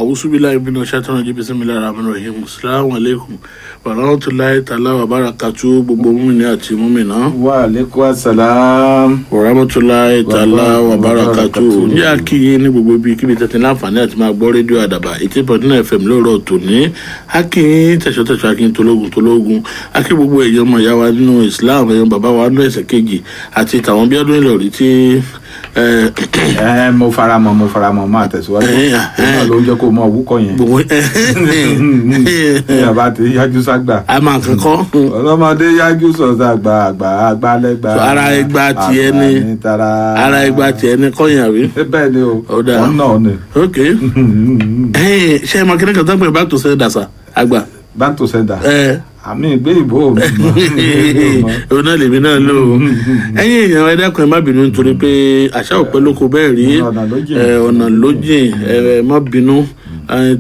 Auzubillahi minash shaitani rajim. Bismillahir rahmanir rahim. Assalamu alaikum wa rahmatullahi ta'ala wa barakatuh. Gbogbo mùmínì àti mùmínà. Wa alaikum assalam. Wa rahmatullahi ta'ala wa barakatuh. Ní akíyín ní gbogbo ibi kíbi tẹ́tí láǹfààní àti máa gbọ́ rédíò Àdàbà 80.9 FM lóòrọ̀ tòní. Akíyín tẹ̀sọ̀tẹ̀sọ̀ akíyín tológun. Akí gbogbo èèyàn ọmọ ìyá wa nínú Islam, èèyàn bàbá wa nínú ẹ̀sẹ̀ kejì àti tàwọn bí ọdún Ìlọrí tí mo faramọ́ máa tẹ̀síwájú. Náà ló ń jẹ́ kó mọ òwúkọ yẹn. Ìyàbá ti yájú ságbà. A máa kankan. Ọlọ́mọdé yájú sọ̀tà àgbà lẹ́gbà. Ara ẹgbà tiẹ̀ ni. Ara ẹgbà tiẹ̀ ni kọ́yìn àbí. Bẹ́ẹ̀ ni o. Ọ̀dà. Wọ́n náà ni. Ok. Ṣé ẹ máa kí ni kàtà pé back to sender sa àgbà. Back to sender. Àmì ìgbé ìbò mi. Òun náà lèmi náà lò ó. Ẹ̀yin èèyàn ẹ dákun ẹ má bínú nítorí pé àṣà òpẹ́ ló kó bẹ́ẹ̀ rí ọ̀nà lójìn ẹ má bínú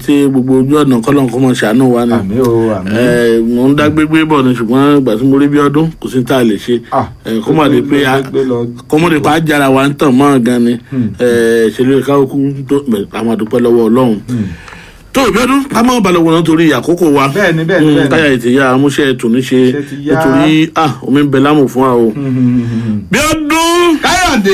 tí gbogbo ojú ọ̀nà kọ́lọ́n kọ́ mọ̀ ṣàánú wa ni. Àmì o àmì. Mo ń dá gbégbé bọ̀ ni ṣùgbọ́n ìgbà tí mo rí bí ọdún kò sí tá a lè ṣe. Kó má di pé àjára wa ń tàn mọ́ gan ni. Ṣèlú ìka okú tó àwọn àdúpẹ́ lọ́wọ́ Ọlọ́run. Tó ìbíọ́dún ká mọ́ balùwẹ̀ náà torí àkókò wa. Bẹ́ẹ̀ni. Káyà ìtìyà amúṣẹ́ tòní ṣe nítorí omi ń bẹ lámù fún wa o. Bíọ́dún Káyọ̀dé.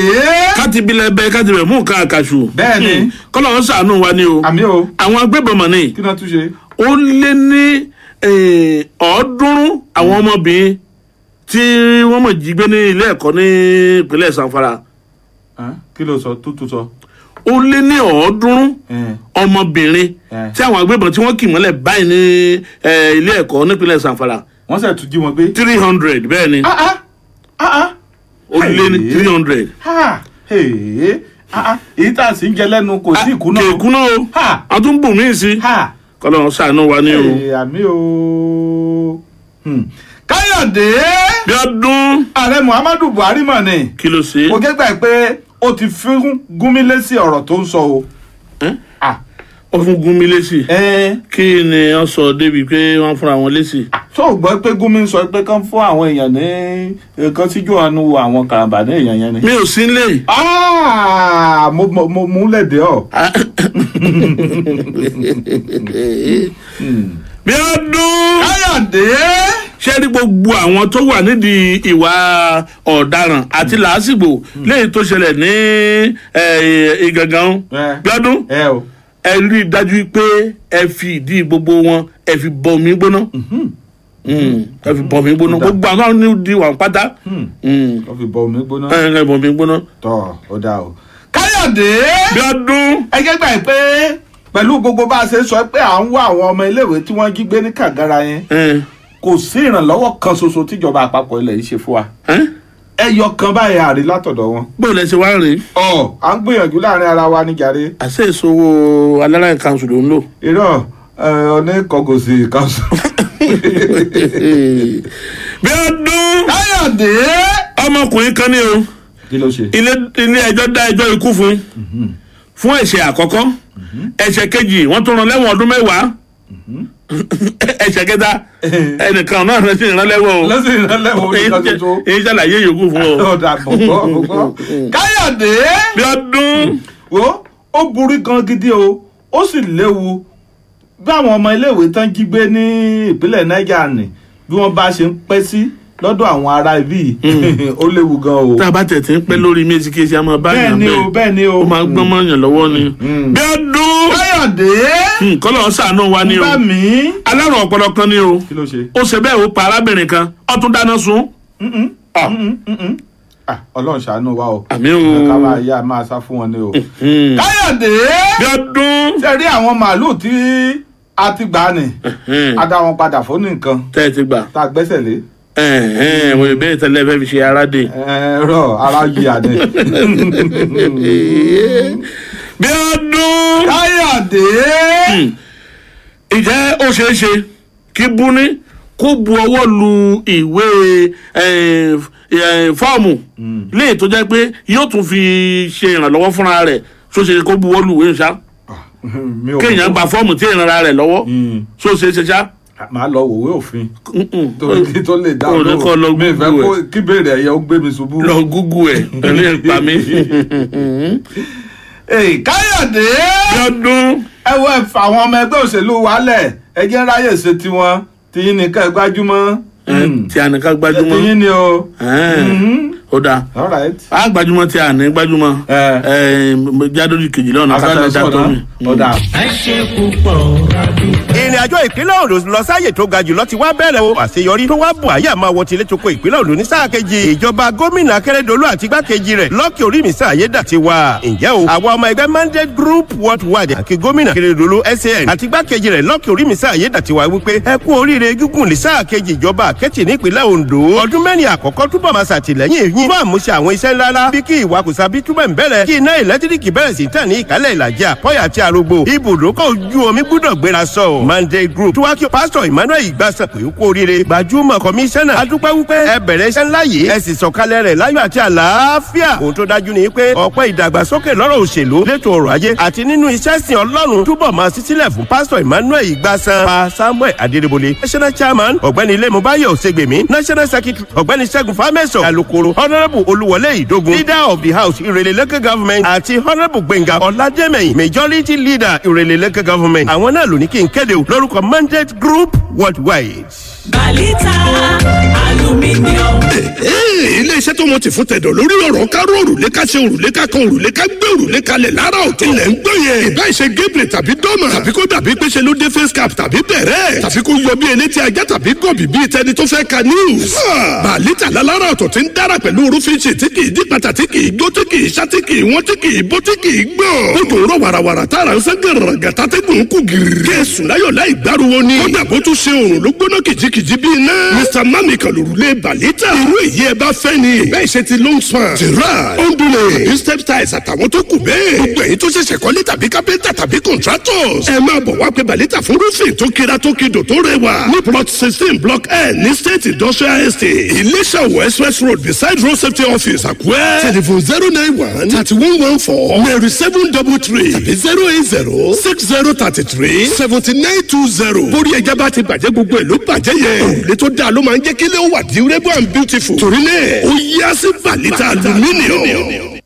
káti bilẹ̀ bẹ́ẹ̀ káti bẹ̀ mú nǹkan àkàṣù. Bẹ́ẹ̀ni. Kọ́lọ̀ ń ṣàánú wa ni o. Àmì o. Àwọn agbébọn mọ̀ ni. Kí náà tún ṣe? Ó lé ní 300 àwọn ọmọbìnrin tí wọ́n mọ̀ jí gbé ní ilé ẹ̀kọ́ ní ìpínlẹ̀ Zamfara. Kí ló sọ? Tútù sọ. Ó lé ní 300 ọmọbìnrin tí àwọn agbébọn tí wọ́n kì mọ́lẹ̀ báyìí ní ilé ẹ̀kọ́ nípínlẹ̀ Zamfara. Wọ́n sì tún jí wọn gbé. 300 bẹ́ẹ̀ ni. Ó lé ní 300. Èyí tá a sì ń jẹ lẹ́nu kò sí ìkúná. Kò ìkúná o. A tún bù mí sí. Kọ́lọ́run ṣàánú wa ní o. Àmì o. Káyọ̀dé. Bíọ́dún. Ààrẹ Muhammadu Buhari mọ̀ ni. Kí ló ṣe? Mo gẹ́gbà pé ó ti fún Gúnmi lésì ọ̀rọ̀ tó ń sọ o. Ó fún Gúnmi lésì. Kí ni wọ́n sọ débi pé wọ́n fúnra wọn lésì? Tó gbọ́ pé Gúnmi ń sọ pé kán fún àwọn èèyàn ní kan síjú àánú àwọn karambà ní èèyàn yẹn ni. Mi ò sí nílé. Mo mú lẹ́dẹ̀ẹ́ ọ̀. Bíọ́dún. Káyọ̀dé. Ṣé ní gbogbo àwọn tó wà nídìí ìwà ọ̀daràn àti làásìgbò léyìí tó ṣẹlẹ̀ ní Ìgangan Bíọ́dún ẹ rí i dájú pé ẹ fi ìdí gbogbo wọn ẹ fi bọ omi gbóná ẹ fi bọ omi gbóná gbogbo àwọn nídìí wà pátá. Ó fi bọ omi gbóná. Ẹ bọ omi gbóná. Tọ́ ó dáa o. Káyọ̀dé. Bíọ́dún. Ẹ jẹ́ gbà pé pẹ̀lú gbogbo bá a ṣe sọ pé à ń wá àwọn ọmọ iléèwé tí wọ́n jí gbé ní Kàgàrà yẹn kò sí ìrànlọ́wọ́ kan ṣoṣo tíjọba àpapọ̀ ilẹ̀ yìí ṣe fún wa. Ẹyọ kan báyìí àrí látọ̀dọ̀ wọn. Bó lẹ ṣe wá rèé. À ń gbìyànjú láàrin ara wa ní jàre. Àṣé ìṣòwò aláràìn kanṣu ló ń lò. Irọ́ oníkọ̀gòsì kanṣu. Bíọ́dún. Káyọ̀dé. Ọmọkùnrin kan ní o. Kí ló ṣe? Ilé ẹjọ́ dá ẹjọ́ ikú fún ẹ̀ṣẹ̀ àkọ́kọ́. Ẹ̀ṣẹ̀ kejì wọ́n tún rán lẹ́wọ̀n ọdún 10. Ẹ̀ṣẹ̀ kẹta ẹnìkan náà lọ sí ìrànlẹ́wọ̀ o. Lọ́sìn ìrànlẹ́wọ̀ oníkan tuntun. Èyí ṣàlàyé yòókù fún ọ. Ọ̀dà gbọ̀ngbọ̀n. Káyọ̀dé. Bíọ́dún. Ó burú gan gidi o, ó sì léwu. Bí àwọn ọmọ iléèwé tán jí gbé ní ìpínlẹ̀ Niger ni bí wọ́n bá ṣe ń pẹ́ sí lọ́dọ̀ àwọn ará ibí ó léwu gan o. Tá a bá tẹ̀ tí ń pẹ́ lórí méjì kí ẹ máa bá yàn bẹ́ẹ̀. Bẹ́ẹ̀ ni o. Ó máa gbọ́n mọ́ yàn lọ́wọ́ ni. Bíọ́dún. Káyọ̀dé. Kọ́lọ̀ ṣàánú wa ni o. Bá mi. Alárùn ọpọlọ kan ni o. Kí ló ṣe? Ó ṣe bẹ́ẹ̀ ó pa arábìnrin kan ó tún dáná sun. Ọlọ́run ṣàánú wa o. Àmín o. Ká máa yá máa sá fún wọn ni o. Káyọ̀dé. Bíọ́dún. Ṣé rí àwọn màálùú tí a ti gbà ní a dá wọn padà fún nìkan tẹ́ ẹ ti gbà. tá a gbẹ́sẹ̀ lé. Mo ìbéèrè tẹ́lẹ̀ fẹ́ fi ṣe aládé. Ara yìí àdé. Bíọ́dún. Káyọ̀dé. Ìjẹ́ ó ṣeé ṣe kí Buni kó bu ọwọ́ lu ìwé fọ́ọ̀mù léè tó jẹ́ pé yóò tún fi ṣe ìrànlọ́wọ́ fúnra rẹ̀ tó ṣe kó bu ọwọ́ lu ìwé ṣá. Kéèyàn gba fọ́ọ̀mù tí ìrànra rẹ̀ lọ́wọ́ tó ṣe ṣá. Màá lọ wòwe òfin tó lè dá lọ mi fẹ́ kó kí béèrè ẹ̀yẹ ó gbé mi ṣubú. Lọ gúgú ẹ̀ ẹni ẹ̀ pa mí. Káyọ̀dé. Bíọ́dún. ẹ wo àwọn ọmọ ẹgbẹ́ òṣèlú wálẹ̀ ẹ jẹ́ ráyè ṣe tiwọn tìyín nìkan gbájúmọ́. tí a nìkan gbájúmọ́ tìyín ni o. ó dáa a gbájúmọ́ tí a ní gbájúmọ́ jádórí kejì lọ́nà káàdì dàtọ́ mi. ẹ ṣe púpọ̀ ìrìn àjò ìpínlẹ̀ Ondo lọ sáyè tó ga jùlọ ti wá bẹ̀rẹ̀ o àṣeyọrí tó wá bù àyà máa wọ tilé tó kó ìpínlẹ̀ Ondo ní sáà kejì ìjọba gómìnà Akérèdọ́lù àti igbákejì rẹ̀ Lucky Orímisàn Ayédàtiwa ǹjẹ́ o àwọn ọmọ ẹgbẹ́ mandate group worldwide àti gómìnà Akérèdọ́lù SAN àti igbákejì rẹ̀ Lucky Orímisàn Ayédàtiwa wípé ẹ kú oríire gígùn ní sáà kejì ìjọba Àkẹ́tì nípínlẹ̀ Ondo ọdún mẹ́rin àkọ́kọ́ túbọ̀ máa ṣàtìlẹ́yìn yín fún àmúṣe àwọn iṣẹ́ ńláńlá bí kí ìwakùsà bí túbọ̀ ń bẹ̀rẹ̀ kí iná ẹ̀lẹ́tíríkì bẹ̀rẹ̀ sí tàn ní ìkálẹ̀ ìlàjì àpọ́yà àti àrògbò ibùdókọ̀ ojú omi gbúdọ̀ gbéra sọ mandate group tuwaki pastor Emmanuel Igbasan pé kú oríire gbajúmọ̀ kọmíṣánná adúpẹ́ wípé ẹ bẹ̀rẹ̀ iṣẹ́ ńlá yìí ẹ sì sọ̀kalẹ̀ rẹ̀ láyọ̀ àti àlàáfíà ohun tó dájú ni pé ọ̀pọ̀ ìdàgbàsókè lọ́rọ̀ òṣèlú létò ọrọ̀ ajé àti nínú iṣẹ́ sìn Ọlọ́run túbọ̀ máa ṣí sílẹ̀ fún pastor Emmanuel Igbasan pa Samuel Adédèbólé national chairman ọ̀gbẹ́ni Ilémubáyọ̀ Òṣègbèmí national secretary ọ̀gbẹ́ni Ṣẹ́gun Fámẹ́sọ̀ alukoro honourable Olúwọlé Ìdógun leader of the house Ìrẹ̀lẹ̀ local government àti honourable Gbẹ̀ngà Ọládẹ́mẹ̀yìn majority leader Ìrẹ̀lẹ̀ local government àwọn náà ló ní kí n kéde lórúkọ mandate group worldwide. Balita aluminium. Ilé-iṣẹ́ tó mọ̀ ti fún tẹ̀dọ̀ lórí ọ̀rọ̀ káró òrùlé ká ṣe òrùlé ká kan òrùlé ká gbé òrùlé kalẹ̀ lára òtún lẹ̀ ń gbọ́ yẹn. Ìbá ìṣe gébìrì tàbí dọ́mà tàbí kó dàbí pé ṣe ló dé face cap tàbí bẹ̀rẹ̀ tàbí kó yọ bí elétí ajá tàbí gọ̀bì bíi tẹni tó fẹ́ ka news. Balita lálára ọ̀tọ̀ ti ń dára pẹ̀lú orúfin ṣe tí kì í dípàtà tí kì í gbó tí kì í ṣá tí kì í wọ́n tí kì í bó tí kì í gbọ́. Ó dùn rọ̀ wàràwàrà tára ń sẹ́ gẹ̀rẹ̀gẹ̀ tátẹ́gùn kù gírí. Kẹ́sùn láyọ̀ láì gbárùwọ́ ni. Ó dàbó tún ṣe òrùn ló gbóná kìjikìji bíi iná. Mr. Mami kan lòrùlé Balita. Irú èyí ẹ bá fẹ́ ni. Bẹ́ẹ̀ ṣe ti long span. Gerard Ondule. New step tiles àtàwọn tó kù bẹ́ẹ̀. Gbogbo èyí tó ṣẹ̀ṣẹ̀ kọ́lé tàbí kápẹ́ntà tàbí contractors. Ẹ máa bọ̀ wá pé Balita fún roofing tó kira tó kidò tó rẹwà. Ní plot 16 block N ní State Industrial Estate. Iléṣà Òwò Express Road beside road safety office Àkúrẹ́. Telephone 091 3114 Mary 733 tàbí 080 6033 7920. Bórí ẹja bá ti bàjẹ́ gbogbo ẹ̀ ló bàjẹ́ yẹn. Òrùlé tó dáa ló máa ń jẹ́ kílé ó wà durable and beautiful. Torí náà ó yá sí Balita aluminium.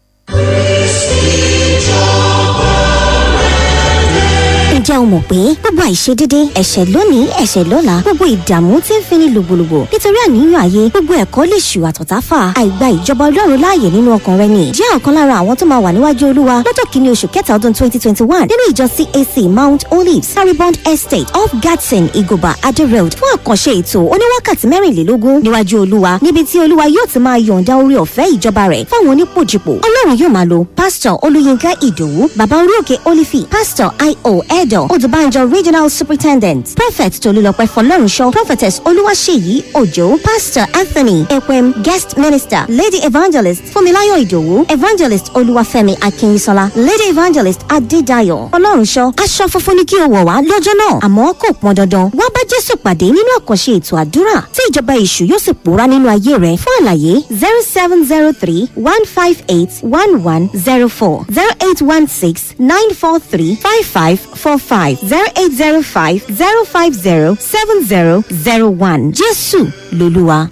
ǹjẹ́ o mọ̀ pé gbogbo àìṣedédé ẹ̀ṣẹ̀ lónìí ẹ̀ṣẹ̀ lọ́la gbogbo ìdààmú tí ń fini lògbòlògbò nítorí àníyàn ayé gbogbo ẹ̀kọ́ lè ṣù àtọ̀tá fà àìgbà ìjọba Ọlọ́run láàyè nínú ọkàn rẹ ni jẹ́ ọ̀kan lára àwọn tó máa wà níwájú Olúwa lọ́jọ́ kìíní oṣù kẹta ọdún 2021 nínú ìjọ CAC Mount Olives Saribond Estate off Gadsden Igoba Ado Road fún àkànṣe ètò oníwákàtí 24 níwájú Olúwa níbi tí Olúwa yóò ti máa yọ̀ǹda orí ọ̀fẹ́ ìjọba rẹ̀ fáwọn onípòjìpò Ọlọ́run yóò máa lo Pastor Olúyinká Ìdòwú Bàbá orí òkè Olífì Pastor I.O. Edo Odubanjo Regional Superintendent Prophet Tolúlọpẹ́ Fọlọ́runṣọ́ Prophetess Olúwaṣèyí Òjó Pastor Anthony Ekwem Guest Minister Lady Evangelist Fúnmiláyọ̀ Ìdòwú Evangelist Olúwafẹ́mi Akínyísọ́lá Lady Evangelist Adédayọ̀ Fọlọ́runṣọ́ aṣọ funfun ni kí o wọ̀ wá lọ́jọ́ náà àmọ́ kò pọn dandan wá bá Jésù pàdé nínú àkànṣe ètò àdúrà tí ìjọba èṣù yóò sì pòórá nínú ayé rẹ̀ fún àlàyé 0703 158 1104 0816 943 5545 0805 050 7001 Jésù lolúwa.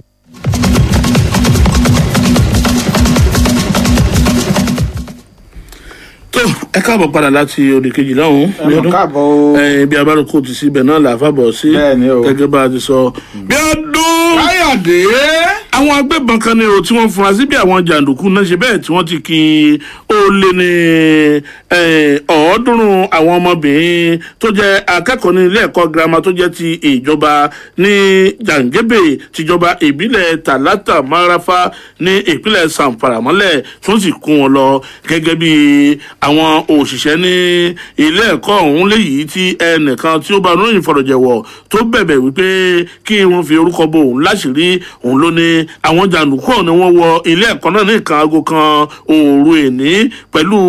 tó ẹ káàbọ̀ padà láti òdì kejì lọ́hùn. ẹ káàbọ̀ o. bí abáròkó ti síbẹ̀ náà là á fàbọ̀ sí. bẹ́ẹ̀ni o. gẹ́gẹ́ bá a ti sọ. bí ọdún. Káyọ̀dé. àwọn agbébọn kan ní o tí wọ́n fura sí bí àwọn jàǹdùkú náà ṣe bẹ́ẹ̀ tí wọ́n ti kí ó lé ní ọ̀ọ́dúnrún àwọn ọmọbìnrin tó jẹ́ akẹ́kọ̀ọ́ ní ilé ẹ̀kọ́ girama tó jẹ́ ti ìjọba ní jàǹgébè tìjọba ìbílẹ̀ Tàlátà Marafa ní ìpínlẹ̀ Zamfara mọ́lẹ̀ tó sì kó wọn lọ gẹ́gẹ́ bí àwọn òṣìṣẹ́ ní ilé ẹ̀kọ́ ọ̀hún léyìí tí ẹnìkan tí ó bá ròyìn fọ̀rọ̀jẹ̀wọ̀ tó bẹ̀bẹ̀ wípé kí wọ́n fi orúkọ bo òun láṣìírí òun ló ní àwọn jàǹdùkú ọ̀hún ni wọ́n wọ ilé ẹ̀kọ́ náà ní nǹkan aago kan òru èní pẹ̀lú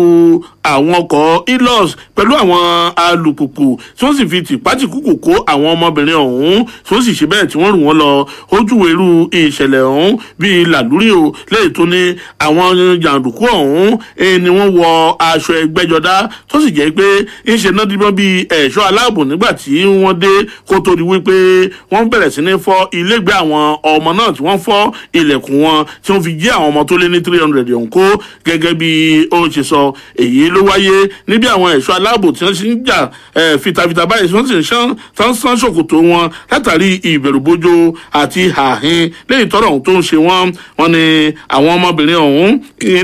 àwọn ọkọ̀ ilos pẹ̀lú àwọn alùpùpù tí wọ́n sì fi tìpátìkúkù kó àwọn ọmọbìnrin ọ̀hún tí wọ́n sì ṣe bẹ́ẹ̀ tí wọ́n rù wọ́n lọ ojúwèrú ìṣẹ̀lẹ̀ ọ̀hún bíi làlúrí o lẹ́yìn tó ní àwọn jàǹdùkú ọ̀hún ni wọ́n wọ aṣọ ẹgbẹ́jọdá tó sì jẹ́ pé ńṣe náà díbọ́n bíi ẹ̀ṣọ́ aláàbò nígbà tí wọ́n dé kó tó di wípé wọ́n bẹ̀rẹ̀ sí ní fọ́ ilégbé àwọn ọmọ náà tí wọ́n fọ́ mọ́ ilẹ̀kùn wọn tí wọ́n fi jí àwọn ọmọ tó lé ní 300 ọ̀hún kó gẹ́gẹ́ bí ó ṣe sọ. Èyí ló wáyé níbi àwọn ẹ̀ṣọ́ aláàbò tí wọ́n sì ń jà fìtàfìtà báyìí tí wọ́n sì ń sán ṣòkòtò wọn látàrí ìbẹ̀rùbojo àti àhín lẹ́yìn tọ́rọ̀ ọ̀hún tó ń ṣe wọ́n. Wọ́n ní àwọn ọmọbìnrin ọ̀hún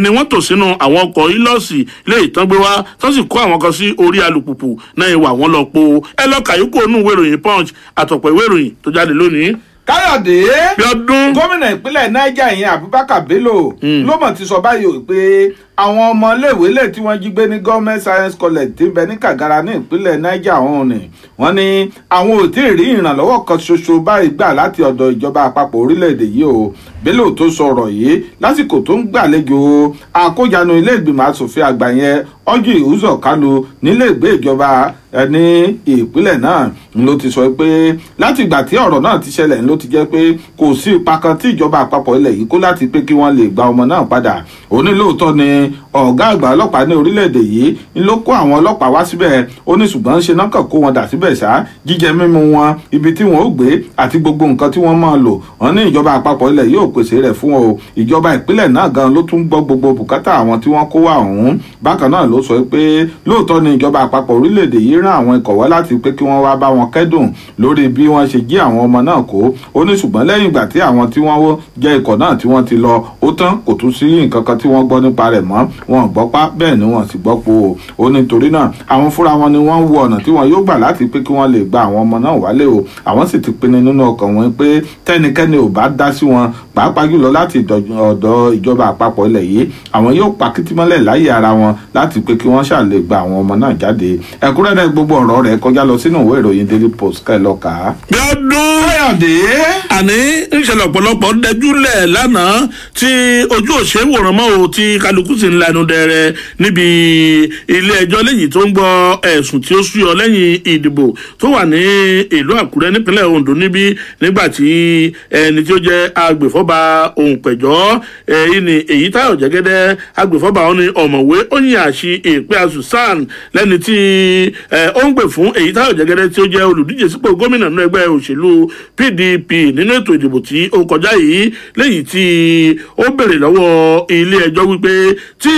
ni wọ́n tò sínú àwọn ọkọ̀ ìlọ́ọ̀sì lẹ́yìn tán gbé wá tán sì kó àwọn kan sí orí alùpùpù náà ìwà wọn lọ po. Ẹ lọ kàyókò nù ìwé ìròyìn Punch àtọ̀pọ̀ ìwé ìròyìn tó jáde lónìí. Káyọ̀dé Bíọ́dún gómìnà ìpínlẹ̀ Niger ìyẹn Abubakar Bello ló mọ̀ ti sọ báyìí pé àwọn ọmọléèwé lè tí wọ́n jí gbé ní Government Science College tí ń bẹ ní Kagara ní ìpínlẹ̀ Niger ọ̀hún ni wọ́n ní àwọn ò tí ì rí ìrànlọ́wọ́ kan ṣoṣo báyìí gbà láti ọ̀dọ̀ ìjọba àpapọ̀ orílẹ̀-èdè yìí o. Bello tó sọ̀rọ̀ yìí lásìkò tó ń gbàlejò àkójánu ilé ìgbìmọ̀ asòfin àgbà yẹn Orji Uzor Kalu nílé ìgbé ìjọba ní ìpínlẹ̀ náà ló ti sọ pé láti ìgbà tí ọ̀rọ̀ náà ti ṣẹlẹ̀ ló ti jẹ́ pé kò sí ipa kan tí ìjọba àpapọ̀ ilẹ̀ yìí kó láti pé kí wọ́n lè gba ọmọ náà padà. Ó ní lóòótọ́ ni ọ̀gá àgbà ọlọ́pàá ní orílẹ̀-èdè yìí ló kó àwọn ọlọ́pàá wá síbẹ̀ ó ní ṣùgbọ́n ṣe náà kàn kó wọn dà síbẹ̀ ṣá jíjẹ mímu wọn ibi tí wọn ó gbé àti gbogbo nǹkan tí wọ́n máa lò wọ́n ní ìjọba àpapọ̀ ilẹ̀ yóò pèsè rẹ̀ fún wọn o. Ìjọba ìpínlẹ̀ náà gan ló tún gbọ́ gbogbo bùkátà àwọn tí wọ́n kó wá ọ̀hún. Bákan náà ló sọ pé lóòótọ́ ni ìjọba àpapọ̀ orílẹ̀-èdè yìí rán àwọn ikọ̀ wá láti pé kí wọ́n wá bá wọn kẹ́dùn lórí bí wọ́n ṣe jí àwọn ọmọ náà kó. Ó ní ṣùgbọ́n lẹ́yìn ìgbà tí àwọn tí wọ́n jẹ́ ikọ̀ náà tí wọ́n ti lọ ó tán kò tún sí nǹkan kan tí wọ́n gbọ́ nípa rẹ̀ mọ́ wọn gbọ́ pa bẹ́ẹ̀ ni wọ́n sì gbọ́ po o. Ó ní torí náà àwọn fúnra wọn ni wọ́n wo ọ̀nà tí wọ́n yóò gbà láti pé kí wọ́n lè gba àwọn ọmọ náà wálé o. Àwọn sì ti pinnu nínú ọkàn wọn pé tẹ́nikẹ́ni ò bá dá sí wọn pàápàá jùlọ láti ọ̀dọ̀ ìjọba àpapọ̀ ilẹ̀ yìí àwọn yóò pa kìtìmọ́lẹ̀ láyé ara wọn láti pé kí wọ́n ṣàlè gba àwọn ọmọ náà jáde. Ẹ̀kúnrẹ́rẹ́ gbogbo ọ̀rọ̀ rẹ̀ kọjá lọ sínú ìwé ìròyìn Daily Post kẹ́ lọ kà á. Bíọ́dún Káyọ̀dé àní ìṣẹ̀lẹ̀ ọ̀pọ̀lọpọ̀ dẹjúlẹ̀ lánàá tí ojú òṣè wòran mọ́ o tí kálukú sì ń lanu dẹrẹ níbi ilé ẹjọ́ lẹ́yìn tó ń gbọ́ ẹ̀sùn tí ó súyọ lẹ́yìn ìdìbò tó wà ní ìlú Àkúrẹ́ nípínlẹ̀ Ondo níbí nígbà tí ẹni tí ó jẹ́ agbèfọ́ba Òǹpẹ̀jọ́ èyí Táyọ̀ Jẹ́gẹ́dẹ́ agbèfọ́ba wọn ni ọ̀mọ̀wé Onyinyachi Èpè Susan lẹ́ni tí ó ń gbè fún èyí Táyọ̀ Jẹ́gẹ́dẹ́ tí ó jẹ́ olùdíje sípò gómìnà nínú ẹgbẹ́ òṣèlú PDP nínú ètò ìdìbò tí ó kọjá yìí lẹ́yìn tí ó béèrè lọ́wọ́ ilé ẹjọ́ wípé tí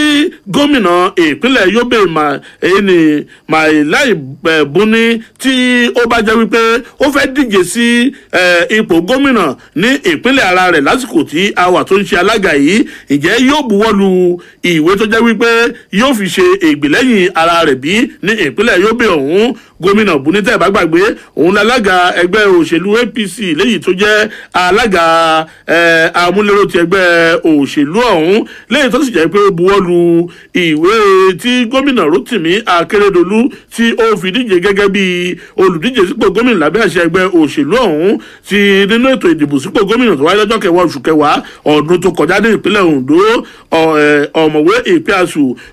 gómìnà ìpínlẹ̀ Yobe Mailai Buni tí ó bá jẹ́ wípé ó fẹ́ díje sí ipò gómìnà ní ìpínlẹ̀ ara rẹ̀ lásìkò tí a wà tó ń ṣe alága yìí ǹjẹ́ yóò buwọ́lu ìwé tó jẹ́ wípé yóò fi ṣe ìgbìlẹ́yìn ara rẹ̀ bí ní ìpínlẹ̀ Yobe ọ̀hún. Gómìnà Buni tẹ́ bá gbàgbé òun lálága ẹgbẹ́ òṣèlú APC léyìí tó jẹ́ alága amúlérò ti ẹgbẹ́ òṣèlú ọ̀hún léyìí tó sì jẹ́ pé ó buwọ́lu ìwé tí gómìnà Rotimi Akeredolu tí ó fi díje gẹ́gẹ́ bí olùdíje sípò gómìnà lábẹ́ àṣẹ ẹgbẹ́ òṣèlú ọ̀hún ti nínú ètò ìdìbò sípò gómìnà tó wáyé lọ́jọ́ kẹwàá oṣù kẹwàá ọdún tó kọjá ní ìpínlẹ̀ Ondo. Ọ̀mọ̀wé Èpè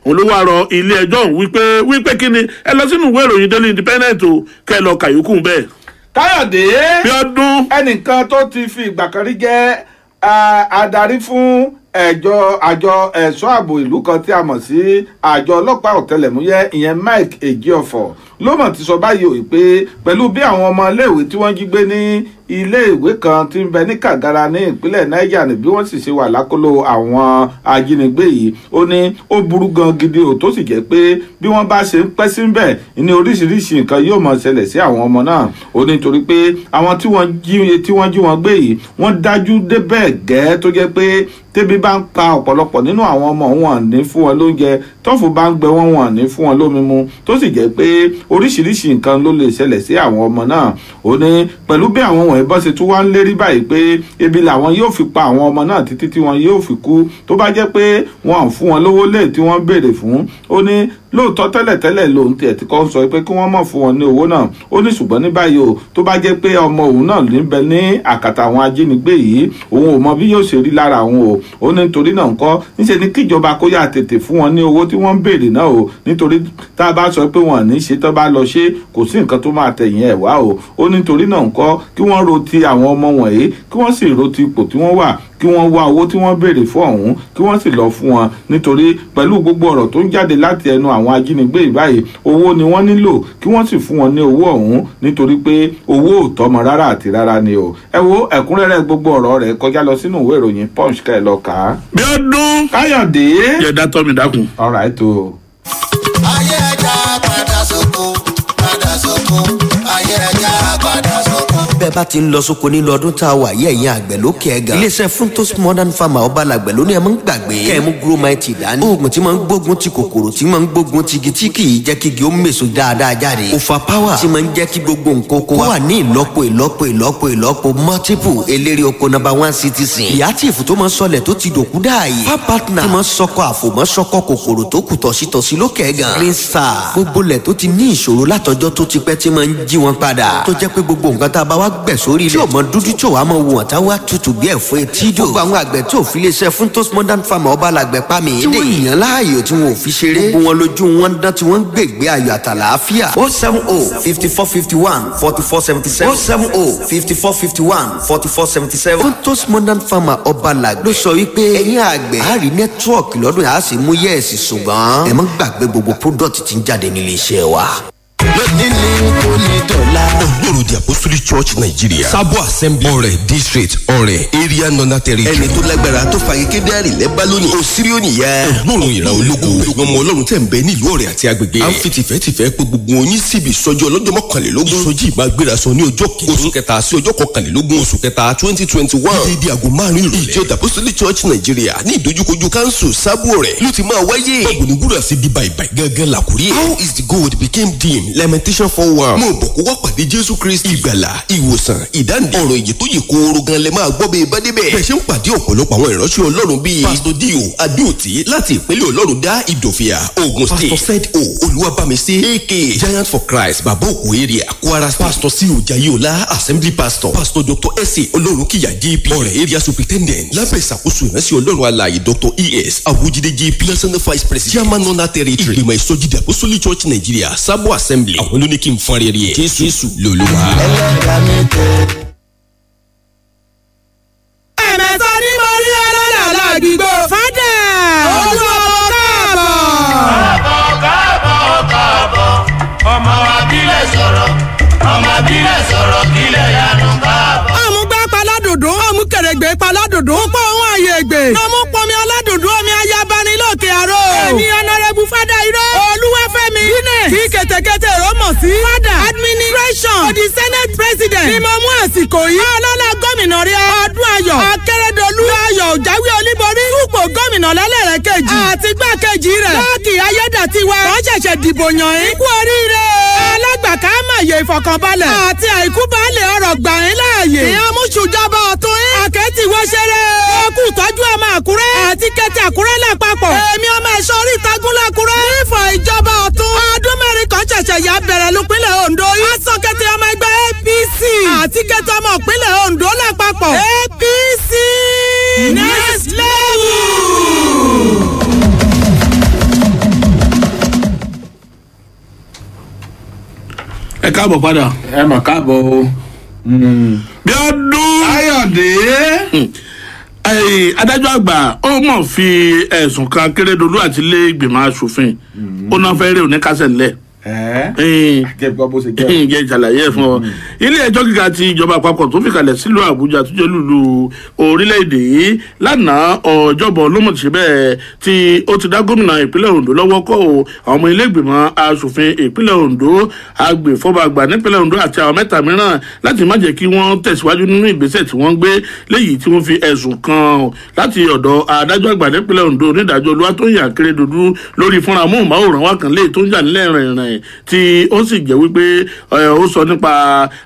òun ló wá rọ ilé ẹjọ́ ọ̀hún wípé kíni ẹ lọ sínú ìwé ìròyìn Daily Independent o kẹ́ lọ kàyókù bẹ́ẹ̀. Káyọ̀dé Bíọ́dún ẹnìkan tó ti fi ìgbà kan rí jẹ́ adarí fún àjọ ẹ̀ṣọ́ ààbò ìlú kan tí a mọ̀ sí àjọ ọlọ́pàá ọ̀tẹlẹ̀múyẹ́ ìyẹn Mike Ejiofor ló mọ̀ ti sọ báyìí ò pé pẹ̀lú bí àwọn ọmọ iléèwé tí wọ́n jí gbé ní ilé-ìwé kan tí ń bẹ ní Kagara ní ìpínlẹ̀ Niger ní bí wọ́n sì ṣe wà lákòlò àwọn ajínigbé yìí ó ní ó burú gan gidi ò tó sì jẹ́ pé bí wọ́n bá ṣe ń pẹ́ sí bẹ̀ ní oríṣiríṣi nǹkan yóò máa ṣẹlẹ̀ sí àwọn ọmọ náà ó ní torí pé àwọn tí wọ́n jí wọn gbé yìí wọ́n dájú débẹ̀ gẹ́ tó jẹ́ pé tẹ́bí bá ń pa ọ̀pọ̀lọpọ̀ nínú àwọn ọmọ wọn ní fún wọn lóúnjẹ tọ́fù bá ń gbẹ wọn ní fún wọn lómi mu tó sì jẹ́ pé oríṣiríṣi nǹkan ló lè ṣẹlẹ̀ sí àwọn ọmọ náà ó ní pẹ̀lú bí àwọn wọ̀nyí bọ́ ṣe tún wá ń lérí báyìí pé ebi làwọn yóò fi pa àwọn ọmọ náà títí tí wọn yóò fi kú tó bá jẹ́ pé wọn ò fún wọn lówó lè tí wọ́n béèrè fún ó ní lóòótọ́ tẹ́lẹ̀tẹ́lẹ̀ lòun tiẹ̀ ti kọ́ sọ pé kí wọ́n mọ̀ fún wọn ní owó náà ó ní ṣùgbọ́n ní báyìí o tó bá jẹ́ pé ọmọ òun náà níbẹ̀ ní àkàtà àwọn ajínigbé yìí òun ò mọ bí yóò ṣe rí lára òun o ó ní nítorí náà ńkọ́ níṣẹ́ ni kíjọba kó yà tètè fún wọn ní owó tí wọ́n ń béèrè náà o nítorí tá a bá sọ pé wọn ní ṣe tó bá lọ ṣe kò sí nǹkan tó máa tẹ̀yìn ẹ̀ wá o ó ní nítorí náà ńkọ́ kí wọ́n ro ti àwọn ọmọ wọ̀nyí kí wọ́n sì ro ti ipò tí wọ́n wà kí wọ́n wá owó tí wọ́n béèrè fún ọ̀hún kí wọ́n sì lọ fún wọn nítorí pẹ̀lú gbogbo ọ̀rọ̀ tó ń jáde láti ẹnu àwọn ajínigbé ìbáyìí owó ni wọ́n nílò kí wọ́n sì fún wọn ní owó ọ̀hún nítorí pé owó ò tọ́mọ rárá àti rárá ni o. ẹ wo ẹ̀kúnrẹ́rẹ́ gbogbo ọ̀rọ̀ rẹ̀ kọjá lọ sínú ìwé ìròyìn punch kẹ́ ẹ lọ kà á. bí ọdún káyọ̀dé. yẹ dátọ́ mi dákun. all right o. ayé ẹja padà sóko ayé ẹja padà sóko. bẹ́ẹ̀ bá ti ń lọ sóko nínú ọdún tá a wà yẹ́ ẹ̀yìn àgbẹ̀ lókè ẹ̀gàn. iléeṣẹ́ Funtos Modern Farmer ọba làgbẹ̀ lónìí ẹ̀ máa ń gbàgbé. kẹ́ ẹ̀ mú Gromite dání. oògùn tí máa ń gbógun ti kòkòrò tí máa ń gbógun ti igi tí kì í jẹ́ kí igi ó mèso dáadáa jáde. Ofa Power tí máa ń jẹ́ kí gbogbo nǹkan kó wà ní ìlọ́po multiple eléré oko #1 citizen. Reactive tó máa ń sọlẹ̀ tó ti dòkú dáàyè. Farm Partner tí máa ń sọkọ àfòmọ́ sọkọ kòkòrò tó kù tọ̀sítọ̀sí lókè ẹ̀gàn. Green Star gbogbo lẹ̀ tó ti ní ìṣòro látọjọ́ tó ti pẹ́ tí máa ń jí wọn padà. tó jẹ́ pé gbogbo nǹkan tá a bá wá gbẹ̀ sórí ilẹ̀ tí ò mọ dúdú tí ò wá mọ wọ̀n tá wá tutù bí ẹ̀fọ́ etí dò. gbogbo àwọn àgbẹ̀ tí ò fi iléeṣẹ́ Funtos Modern Farmer ọba làgbẹ̀ pa mí. tí wọ́n yàn láàyò tí wọn ò fi ṣeré. gbogbo wọn lójú wọn dán tí wọ́n ń gbègbè ayọ̀ àtàlàáfíà. 070-5451-4477 070-5451-4477 Funtos Modern Farmer ọba làgbẹ̀ ló sọ wípé ẹ̀yin àgbẹ̀ á rí nẹ́tíwọ̀kì lọ́dún yà á sì mú yẹ́ẹ̀sì ṣùgbọ́n ẹ má gbàgbé gbogbo pródọ̀tì tí ń jáde nílé iṣẹ́ wa. lónìí ní kò ní dọ̀la. Olóró di Apostolic Church Nigeria Sabo Assembly Ọ̀rẹ́ District Ọ̀rẹ́ Area Nona Territory. ẹni tó lágbára tó fàyè kéde àrìlẹ́ bá lónìí. òsírí ònìyà. Ọlọ́run ìran ológo ọmọ Ọlọ́run tẹ̀ ń bẹ nílùú Ọ̀rẹ́ àti agbègbè. à ń fi tìfẹ́tìfẹ́ pé gbogbo oyin síbi ìsọjí ọlọ́jọ́ mọ́kànlélógún. ìsọjí ìmá gbéra sọ ní ọjọ́ kìíní oṣù kẹta sí ọjọ́ kọkànlélógún oṣù kẹta 2021. dídí aago 5 ìrọ̀lẹ́. ìjọ Apostolic Church Nigeria ní ìdojúkojú council Sabo Ọ̀rẹ́ ló ti máa wáyé. báwo ni wúrà sí di báyìí gangan làkúrí. How is the gold became dim? Lamentation 4:1. mo bọ̀ kó wá pàdé Jésù Kristi. ìgbàlà ìwòsàn ìdáǹdè ọ̀rọ̀ èyí tó yẹ kóró gan lẹ máa gbọ́ bẹ́ẹ̀ bá débẹ̀. bẹ́ẹ̀ ṣe ń pàdé ọ̀pọ̀lọpọ̀ àwọn ìránṣẹ́ Ọlọ́run bíi Pastor Dio Adéòtí láti ìpínlẹ̀ Ọlọ́run dá Ìdòfìà Ogun State. Pastor Fed O Olúwabámisí aka Giant for Christ Bàbá Òkú area Kwara State. Pastor C Ojayola Assembly Pastor. Pastor Dr. S.A. Olórunkiya JP Ọ̀rẹ́ area superintendent lábẹ́ ìṣàkóso ìránṣẹ́ Ọlọ́run alààyè Dr. E.S. Awojide JP National Vice President Chairman Nona Territory. ìgbìmọ̀ ìsọjí Apostolic Church Nigeria Sabo Assembly. àwọn ló ní kí n fọn rere ẹ̀. Jésù lolúwa. ẹlẹ́dàá mi tẹ̀. ẹ̀mẹ́ta ní mo rí ọlọ́dà ládùúgbò fádà ojú ọmọ káàbọ̀ ọmọ abílẹ̀ sọ̀rọ̀ kílẹ̀ yanu káàbọ̀. ọmúgbà paládòdò ọmúkèrègbè paládòdò ó pọ̀ ohun àyè ègbè lọ́mú pọnmi aládòdò omi ayabanilókè àrò. èmi ọ̀nàrẹ́bù fádà irọ́ olúwẹ́fẹ́mi guinness kí kètèkètè rọ́mọ̀ sí fádà administration for the senate president ni mo mú àsìkò yìí. ọlọ́lá gómìnà rí ọdún ayọ̀ akérèdọ́lù ayọ̀ òjáwé olúborí fúnpò gómìnà lẹ́lẹ́rẹ́ kejì àti gbákejì rẹ̀ lọ́ọ̀kì ayédàtiwa wọ́n ṣẹ̀ṣẹ̀ dìbò yàn yín kú oríire. alágbàká àmàyè ìfọ̀kànbalẹ̀ àti àìkú baálẹ̀ ọ̀rọ̀ gbà yín láàyè. ìyẹn mú ṣùjọba ọ̀tún yín. àkẹ́tì wọ́n ṣeré. ó kú tọ́jú ọmọ àkúrẹ́ àti kẹtì àkúrẹ́ lápapọ̀. èmi ọmọ ẹ̀ṣọ́ orí ìtagún lákúrẹ́. nífọ̀ ìjọba ọ̀tún. ọdún mẹ́rin kan ṣẹ̀ṣẹ̀ yà bẹ̀rẹ̀ lópinlẹ̀ Ondo. asọ̀kẹ́tì ọmọ ẹgbẹ́ APC àti kẹtì ọmọ ìpínlẹ̀ Ondo lápapọ̀. APC next level. ẹ káàbọ̀ padà. ẹ mọ̀ káàbọ̀ o. bí ọdún. káyọ̀dé. adájọ́ àgbà ó mọ̀ fi ẹ̀sùn kan Akérédolú àti ilé ìgbìmọ̀ asòfin ó náà fẹ́ rí oníkásẹ̀ ńlẹ̀. jẹ́ gbọ́ bó ṣe jẹ́. jẹ́ ìṣàlàyé ẹ̀ fún ọ. ilé ẹjọ́ gíga ti ìjọba àpapọ̀ tó fìkàlẹ̀ sílùú Àbújá tó jẹ́ lùlù orílẹ̀-èdè yìí lánàá ọjọ́bọ̀ lómọ̀tì bẹ́ẹ̀ tí ó ti dá gómìnà ìpínlẹ̀ Ondo lọ́wọ́ kọ́ o àwọn ọmọ ilé ìgbìmọ̀ asòfin ìpínlẹ̀ Ondo agbèfọ́ba àgbà nípínlẹ̀ Ondo àti àwọn mẹ́ta mìíràn láti má jẹ́ kí wọ́n tẹ̀síwájú nínú ìgbésẹ̀ tí wọ́n gbé léyìí tí wọ́n fi ẹ̀sùn kan láti ọ̀dọ̀ adájọ́ àgbà nípínlẹ̀ Ondo onídàájọ́ Olúwatóyìn Akérédolú lórí fúnra móhùnmáwòrán wa kan léyìí tó ń jà nílẹ̀ rìnrìn tí ó sì jẹ́ wípé ó sọ nípa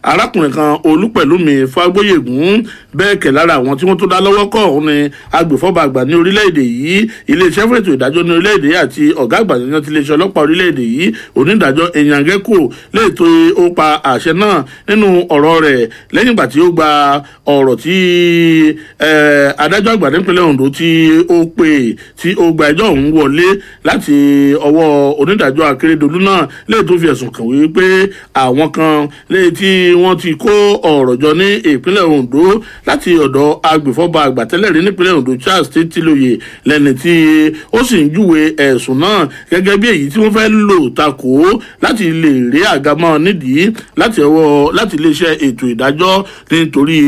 arákùnrin kan Olúpẹ̀lúmi Fágbóyègún bẹ́ẹ̀ kẹ̀ lára àwọn tí wọ́n tó dá lọ́wọ́ kọ́ òun ni agbèfọ́ba àgbà ní orílẹ̀-èdè yìí iléeṣẹ́ fún ètò ìdájọ́ ní orílẹ̀-èdè yìí àti ọ̀gá àgbà yẹn ti iléeṣẹ́ ọlọ́pàá orílẹ̀-èdè yìí onídàájọ́ Enyangeko léè tó ó pa àṣẹ náà nínú ọ̀rọ̀ rẹ̀ lẹ́yìn ìgbà tí ó gba ọ̀rọ̀ tí adájọ́ àgbà nípínlẹ̀ Ondo tí ó pè tí ó gba ẹjọ́ ọ̀hún wọlé láti ọwọ́ onídàájọ́ Akérédolú náà léyìí tó fi ẹ̀sùn kàn wí pé àwọn kan léyìí tí wọ́n ti kó ọ̀rọ̀ jọ ní ìpínlẹ̀ Ondo láti ọ̀dọ̀ agbèfọ́ba àgbà tẹ́lẹ̀ rí nípínlẹ̀ Ondo Charles Títílóye lẹ́ni tí ó sì ń júwe ẹ̀sùn náà gẹ́gẹ́ bí èyí tí wọ́n fẹ́ lò takò láti lè rí àgámọ́ nídìí láti iléeṣẹ́ ètò ìdájọ́ nítorí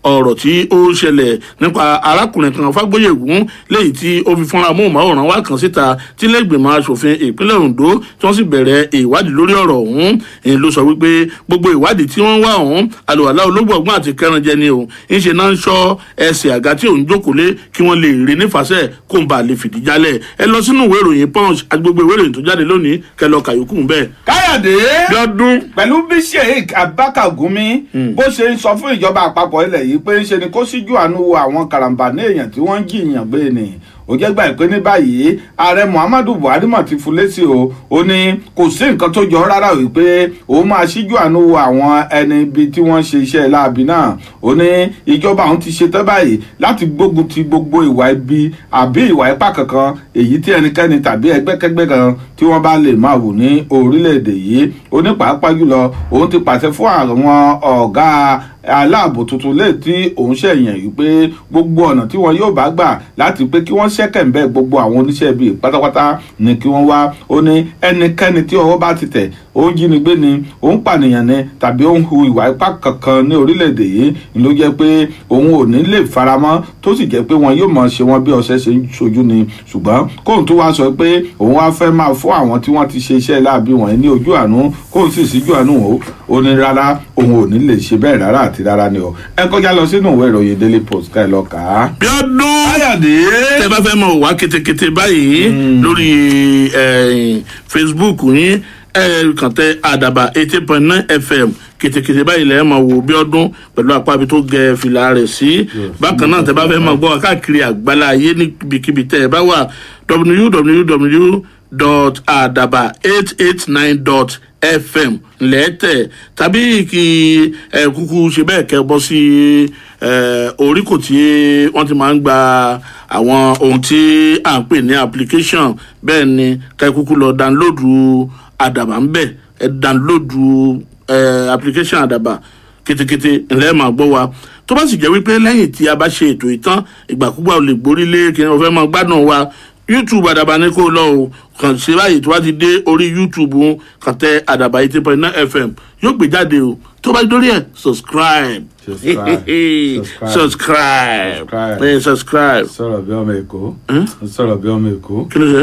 ọ̀rọ̀ tí ó ṣẹlẹ̀ nípa arákùnrin kan Fágbóyègún léyìí tí ó fi fọ́nrán amóhùnmáwòrán wá kan síta tí lẹ́gbẹ̀mọ aṣòfin ìpínlẹ̀ Ondo tí wọ́n sì bẹ̀rẹ̀ ìwádìí lórí ọ̀rọ̀ ọ̀hún èyí ló sọ wípé gbogbo ìwádìí tí wọ́n wá ọ̀hún àlùwàlá olóògbọ̀gbọ́n àti kẹrànjẹ ni o ńṣe náà ń ṣọ́ ẹsẹ̀ àga tí òun jókòó lé kí wọ́n lè rí nífàsẹ̀ kó ń bá lè fìdí jálẹ̀ ẹ lọ sínú ìwé ìròyìn Punch àti gbogbo ìwé ìròyìn tó jáde lónìí kẹlọ kàyókù ń bẹ́ẹ̀. Káyọ̀dé lọ́dún pẹ̀lú bí Sheikh Abubakar Gumi bó ṣe ń sọ fún ìjọba àpapọ̀ ilẹ̀ yìí pé ń ṣe ni kó síjú àánú wo àwọn karambani èèyàn tí wọ́n ń jiyàn gbé ni ó jẹ́ gbà pé ní báyìí ààrẹ Muhammadu Buhari mọ̀ ti fún lésì o ó ní kò sí nǹkan tó jọ rárá wípé òun máa ṣíjú àánú wo àwọn ẹni ibi tí wọ́n ṣe iṣẹ́ láabi náà ó ní ìjọba òun ti ṣetán báyìí láti gbógun ti gbogbo ìwà ibi àbí ìwà ipá kankan èyí tí ẹnikẹ́ni tàbí ẹgbẹ́kẹ́gbẹ́ kan tí wọ́n bá lè máa wù ní orílẹ̀-èdè yìí ó ní pàápàá jùlọ òun ti pàṣẹ fún àwọn ọ̀gá aláàbò tuntun lè tí òun ṣẹ̀yàn yìí pé gbogbo ọ̀nà tí wọn yóò bá gbà láti pé kí wọ́n ṣẹ́kẹ̀ǹbẹ̀ gbogbo àwọn oníṣẹ́ bíi pátápátá ni kí wọ́n wá ó ní ẹnikẹ́ni tí ọwọ́ bá ti tẹ̀ ó ń jínigbé ni ó ń pànìyàn ni tàbí ó ń hu ìwà ipá kankan ní orílẹ̀-èdè yìí ló jẹ́ pé òun ò ní lè faramọ́ tó sì jẹ́ pé wọn yóò mọ̀ ṣe wọn bí ọṣẹ ṣe ń ṣojú ni ṣùgbọ́n kóun tó wá sọ pé òun wá fẹ́ máa fún àwọn tí wọ́n ti ṣe iṣẹ́ láabi wọ̀nyí ní ojú àánú kóun sì síjú àánú ó ní rárá òun ò ní lè ṣe bẹ́ẹ̀ rárá àti rárá ni o ẹ kọjá lọ sínú ìwé ìròyìn Daily Post ká ẹ lọ kà á. bí ọdún tẹ bá fẹ́ mọ̀ wá ketekete báyìí lórí Facebook yín kàn tẹ àdàbà 80.9 FM kètèkètè báyìí lẹ́yìn máa wò bí ọdún pẹ̀lú apábi tó gẹ fìlà rẹ̀ sí bákan náà tẹ bá fẹ́ máa gbọ́ káàkiri àgbálá ayé níbikíbi tẹ́ ẹ bá wà www.adaba889.fm lẹ́tẹ̀ tàbí kí kúkú ṣe bẹ́ẹ̀ kẹ́ bọ́ sí oríkò tí wọ́n ti máa ń gba àwọn ohun tí à ń pè ní application bẹ́ẹ̀ ni ká kúkú lọ dánlóòdù àdàbà ń bẹ̀ ẹ dánlóòdù application àdàbà kétékété ńlẹ́ máa gbọ́ wa tó bá sì jẹ́ wípé lẹ́yìn tí a bá ṣe ètò ìtàn ìgbàkúgbà ò lè gborí lé kí wọ́n fẹ́ máa gbádùn wa YouTube àdàbà ní kó lọ o kàn ṣe báyìí tó bá ti dé orí YouTube kàn tẹ àdàbà 80.9 FM yóò gbé jáde o tó bá dórí ẹ subscribe. sọ̀rọ̀ bí ọmọ èkó sọ̀rọ̀ bí ọmọ èkó. kí ló ṣe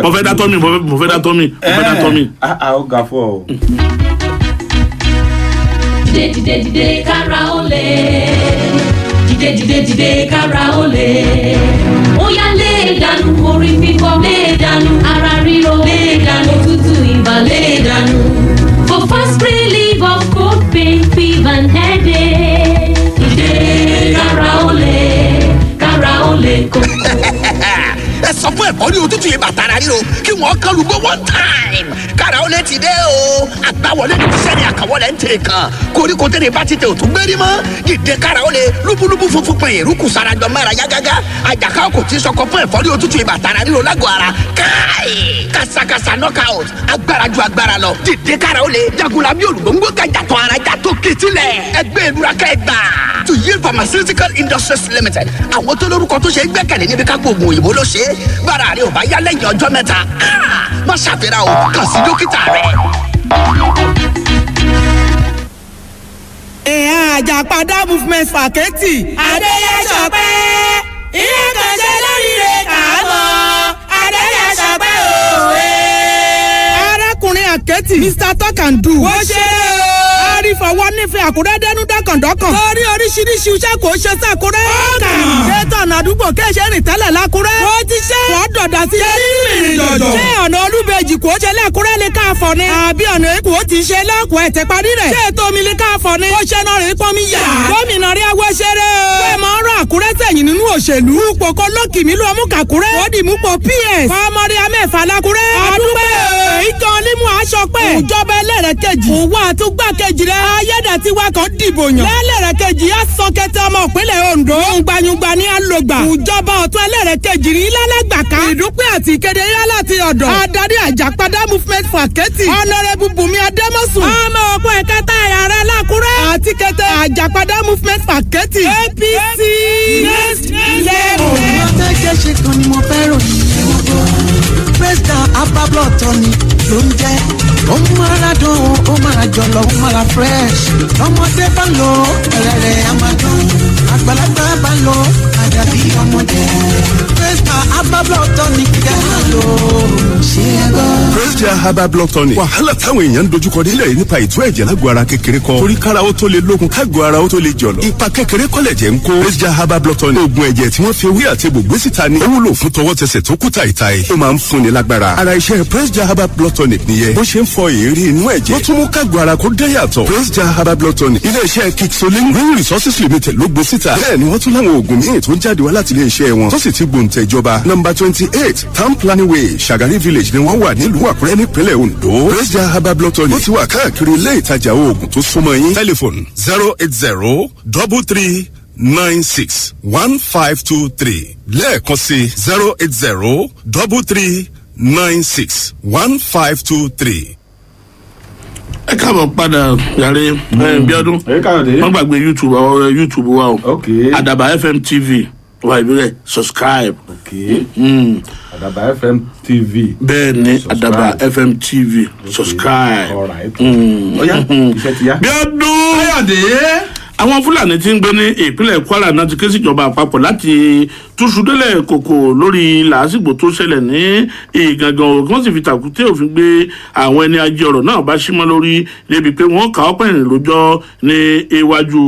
mo fẹ́ dá tọ́ mi. ó ga fún ọ. dìde kára ó lè dìde kára ó lè ó yá lè dànù orí fífọ́ lè dànù ara ríro lè dànù òtútù ibà lè dànù for fast relief of cold pain fever and headache dìde kára ó lè kókó. ẹ sọ fún ẹ̀fọ́ ní òtútù yìí bàtàrà ríro kí wọ́n kán lùgbọ́ one time kára ó lè ti dé o àgbáwọlé ní sẹ́ni àkàwọlé ń tè kan koríko tẹ́lẹ̀ bá ti tẹ òtún gbérí mọ́ dìde kára ó lè lúbúlúbú funfun pẹ̀yìn rúkù sarajọ mẹ́ra yágágá àjàká kò tí sọkọ fún ẹ̀fọ́ ní òtútù yìí bàtàrà ríro lágọ̀ ara káì kàṣàkàṣà knockout agbára ju agbára lọ dìde kára ó lè jagunla bí olùgbòǹgbò gàjàtọ̀ ara jà tó kìtìlẹ̀ ẹgbẹ́ ìlúra kẹgbà to yield pharmaceutical industries limited àwọn tó lórúkọ tó ṣe gbẹ́kẹ̀lé níbi kápò oògùn òyìnbó ló ṣe bára rẹ ò bá yá lẹ́yìn ọjọ́ mẹ́ta má ṣàfihàn o kàn sí dókítà rẹ. àjàpadà movement fàkẹ́tì adéyẹsọpẹ́ ilé kan ṣe lóríire kàánú adéyẹsọpẹ́ òwe. arákùnrin àkẹ́tì Mr. Talk and Do wọ́n ṣe é àrífọwọ́ nífẹ̀ẹ́ àkúrẹ́ dẹnu dọ́kàndọ́kàn lórí oríṣiríṣi iṣẹ́ kò ṣe sàkúrẹ́. ọ̀kà ṣètò ọ̀nà àdúgbò kéṣe rìn tẹ́lẹ̀ lákúrẹ́. ó ti ṣe wọ́n dọ̀dà sí rírìn jọ̀jọ̀. ṣé ọ̀nà olúbejì kò ṣe lẹ́kúrẹ́ lè káàfọ̀ ni. àbí ọ̀nà èkó ti ṣe lọ́kùn ẹ̀tẹ̀ parí rẹ̀. ṣé ètò omi lè káàfọ̀ ni. ó ṣe náà rí pọ́nmi yá. gómìnà rí awọ́ ṣeré o. pé mọ̀ ń rọ àkúrẹ́ sẹ́yìn nínú òṣèlú. pòkó lókì mi ló mú kàkúrẹ́. ó dì mú po PS. ọmọdé amẹ́fà lákúrẹ́. àdúgbò ìjọ límú aṣọ sọ pé ìjọba ẹlẹ́rẹ̀kejì òun àtúgbà kejì rẹ̀ ayédàtiwa kan dìbò yàn lẹ́lẹ́rẹ̀kejì á sọ kẹtẹ ọmọ ìpínlẹ̀ Ondo gbanyugba ní alògbà ìjọba ọ̀tún ẹlẹ́rẹ̀kejì rí lálẹ́gbàká ìdúpẹ́ àti ìkéde yá láti ọ̀dọ̀ adarí àjàpadà movement for Akẹ́tì honourable Bùnmi Adémọ́sùn ọmọ ọ̀pọ̀ ẹ̀kẹta ààrẹ lákúrẹ́ àti kẹtẹ àjàpadà movement for Akẹ́tì APC next level. ọ̀rọ̀ tẹ́jẹ́ ṣe kan ni mo fẹ́ ròyìn president abablo tọ́ni ló ń jẹ́ ó ń mara dùn ó mara jọlọ ó mara fresh ọmọdé bá lò ẹ̀rẹ̀rẹ̀ amadùn àgbàlagbà bá lò àdàbí ọmọdé president abablo tọ́ni kẹ́ máa lò ṣé ẹ gbọ́. president abablo tọ́ni wàhálà táwọn èèyàn ń dojúkọ nílẹ̀ yìí nípa ètò ẹ̀jẹ̀ lágọ̀ọ́ ara kékeré kọ́ torí kára ó tó lè lókun kágọ̀ọ́ ara ó tó lè jọ̀lọ̀ ipa kékeré kọ́lẹ̀ jẹ́ ń kó president abablo tọ́ni oògùn ẹ̀jẹ̀ tí wọ́n fi ewé àti egbò gbé síta ni ó wúlò fún tọwọ́ tẹsẹ̀ tó kú tàìtàì ó máa ń fúnni lágbára ara iṣẹ́ president herbal blood tonic nìyẹn bó ṣe ń fọ èérí inú ẹ̀jẹ̀ wọ́n tún mú kágọ̀ ara kó dá yàtọ̀ president herbal blood tonic ilé-iṣẹ́ kicksolin green resources limited ló gbé síta bẹ́ẹ̀ ni wọ́n tún láwọn oògùn míì tó ń jáde wá láti ilé-iṣẹ́ wọn tó sì ti gbòǹtẹ̀ ìjọba number 28 town planning way Shagari village ni wọ́n wà nílùú Àkúrẹ́ nípínlẹ̀ Ondo president herbal blood tonic ó ti wà káàkiri ilé ìtajà oògùn tó súnmọ́ yín telephone 08033961523 lẹ́ẹ̀kan sí 08033961523. ẹ káàbọ̀ padà yàrá Bíọ́dún wọ́n gbàgbé YouTube wa o Àdàbà FM TV wà ìbílẹ̀ subscribe. Àdàbà FM TV. bẹ́ẹ̀ni Àdàbà FM TV subscribe. Bíọ́dún àwọn Fúlàní tí ń gbé ní ìpínlẹ̀ Kwara náà ti ké síjọba àpapọ̀ láti túṣu délẹ̀ kòkò lórí làásìgbò tó ṣẹlẹ̀ ní Ìgangan wọ́n sì fi tàkúté òfin gbé àwọn ẹni ajé ọ̀rọ̀ náà bá símọ́ lórí débi pé wọ́n kà ọ́ pẹ̀rìn lójọ́ ní iwájú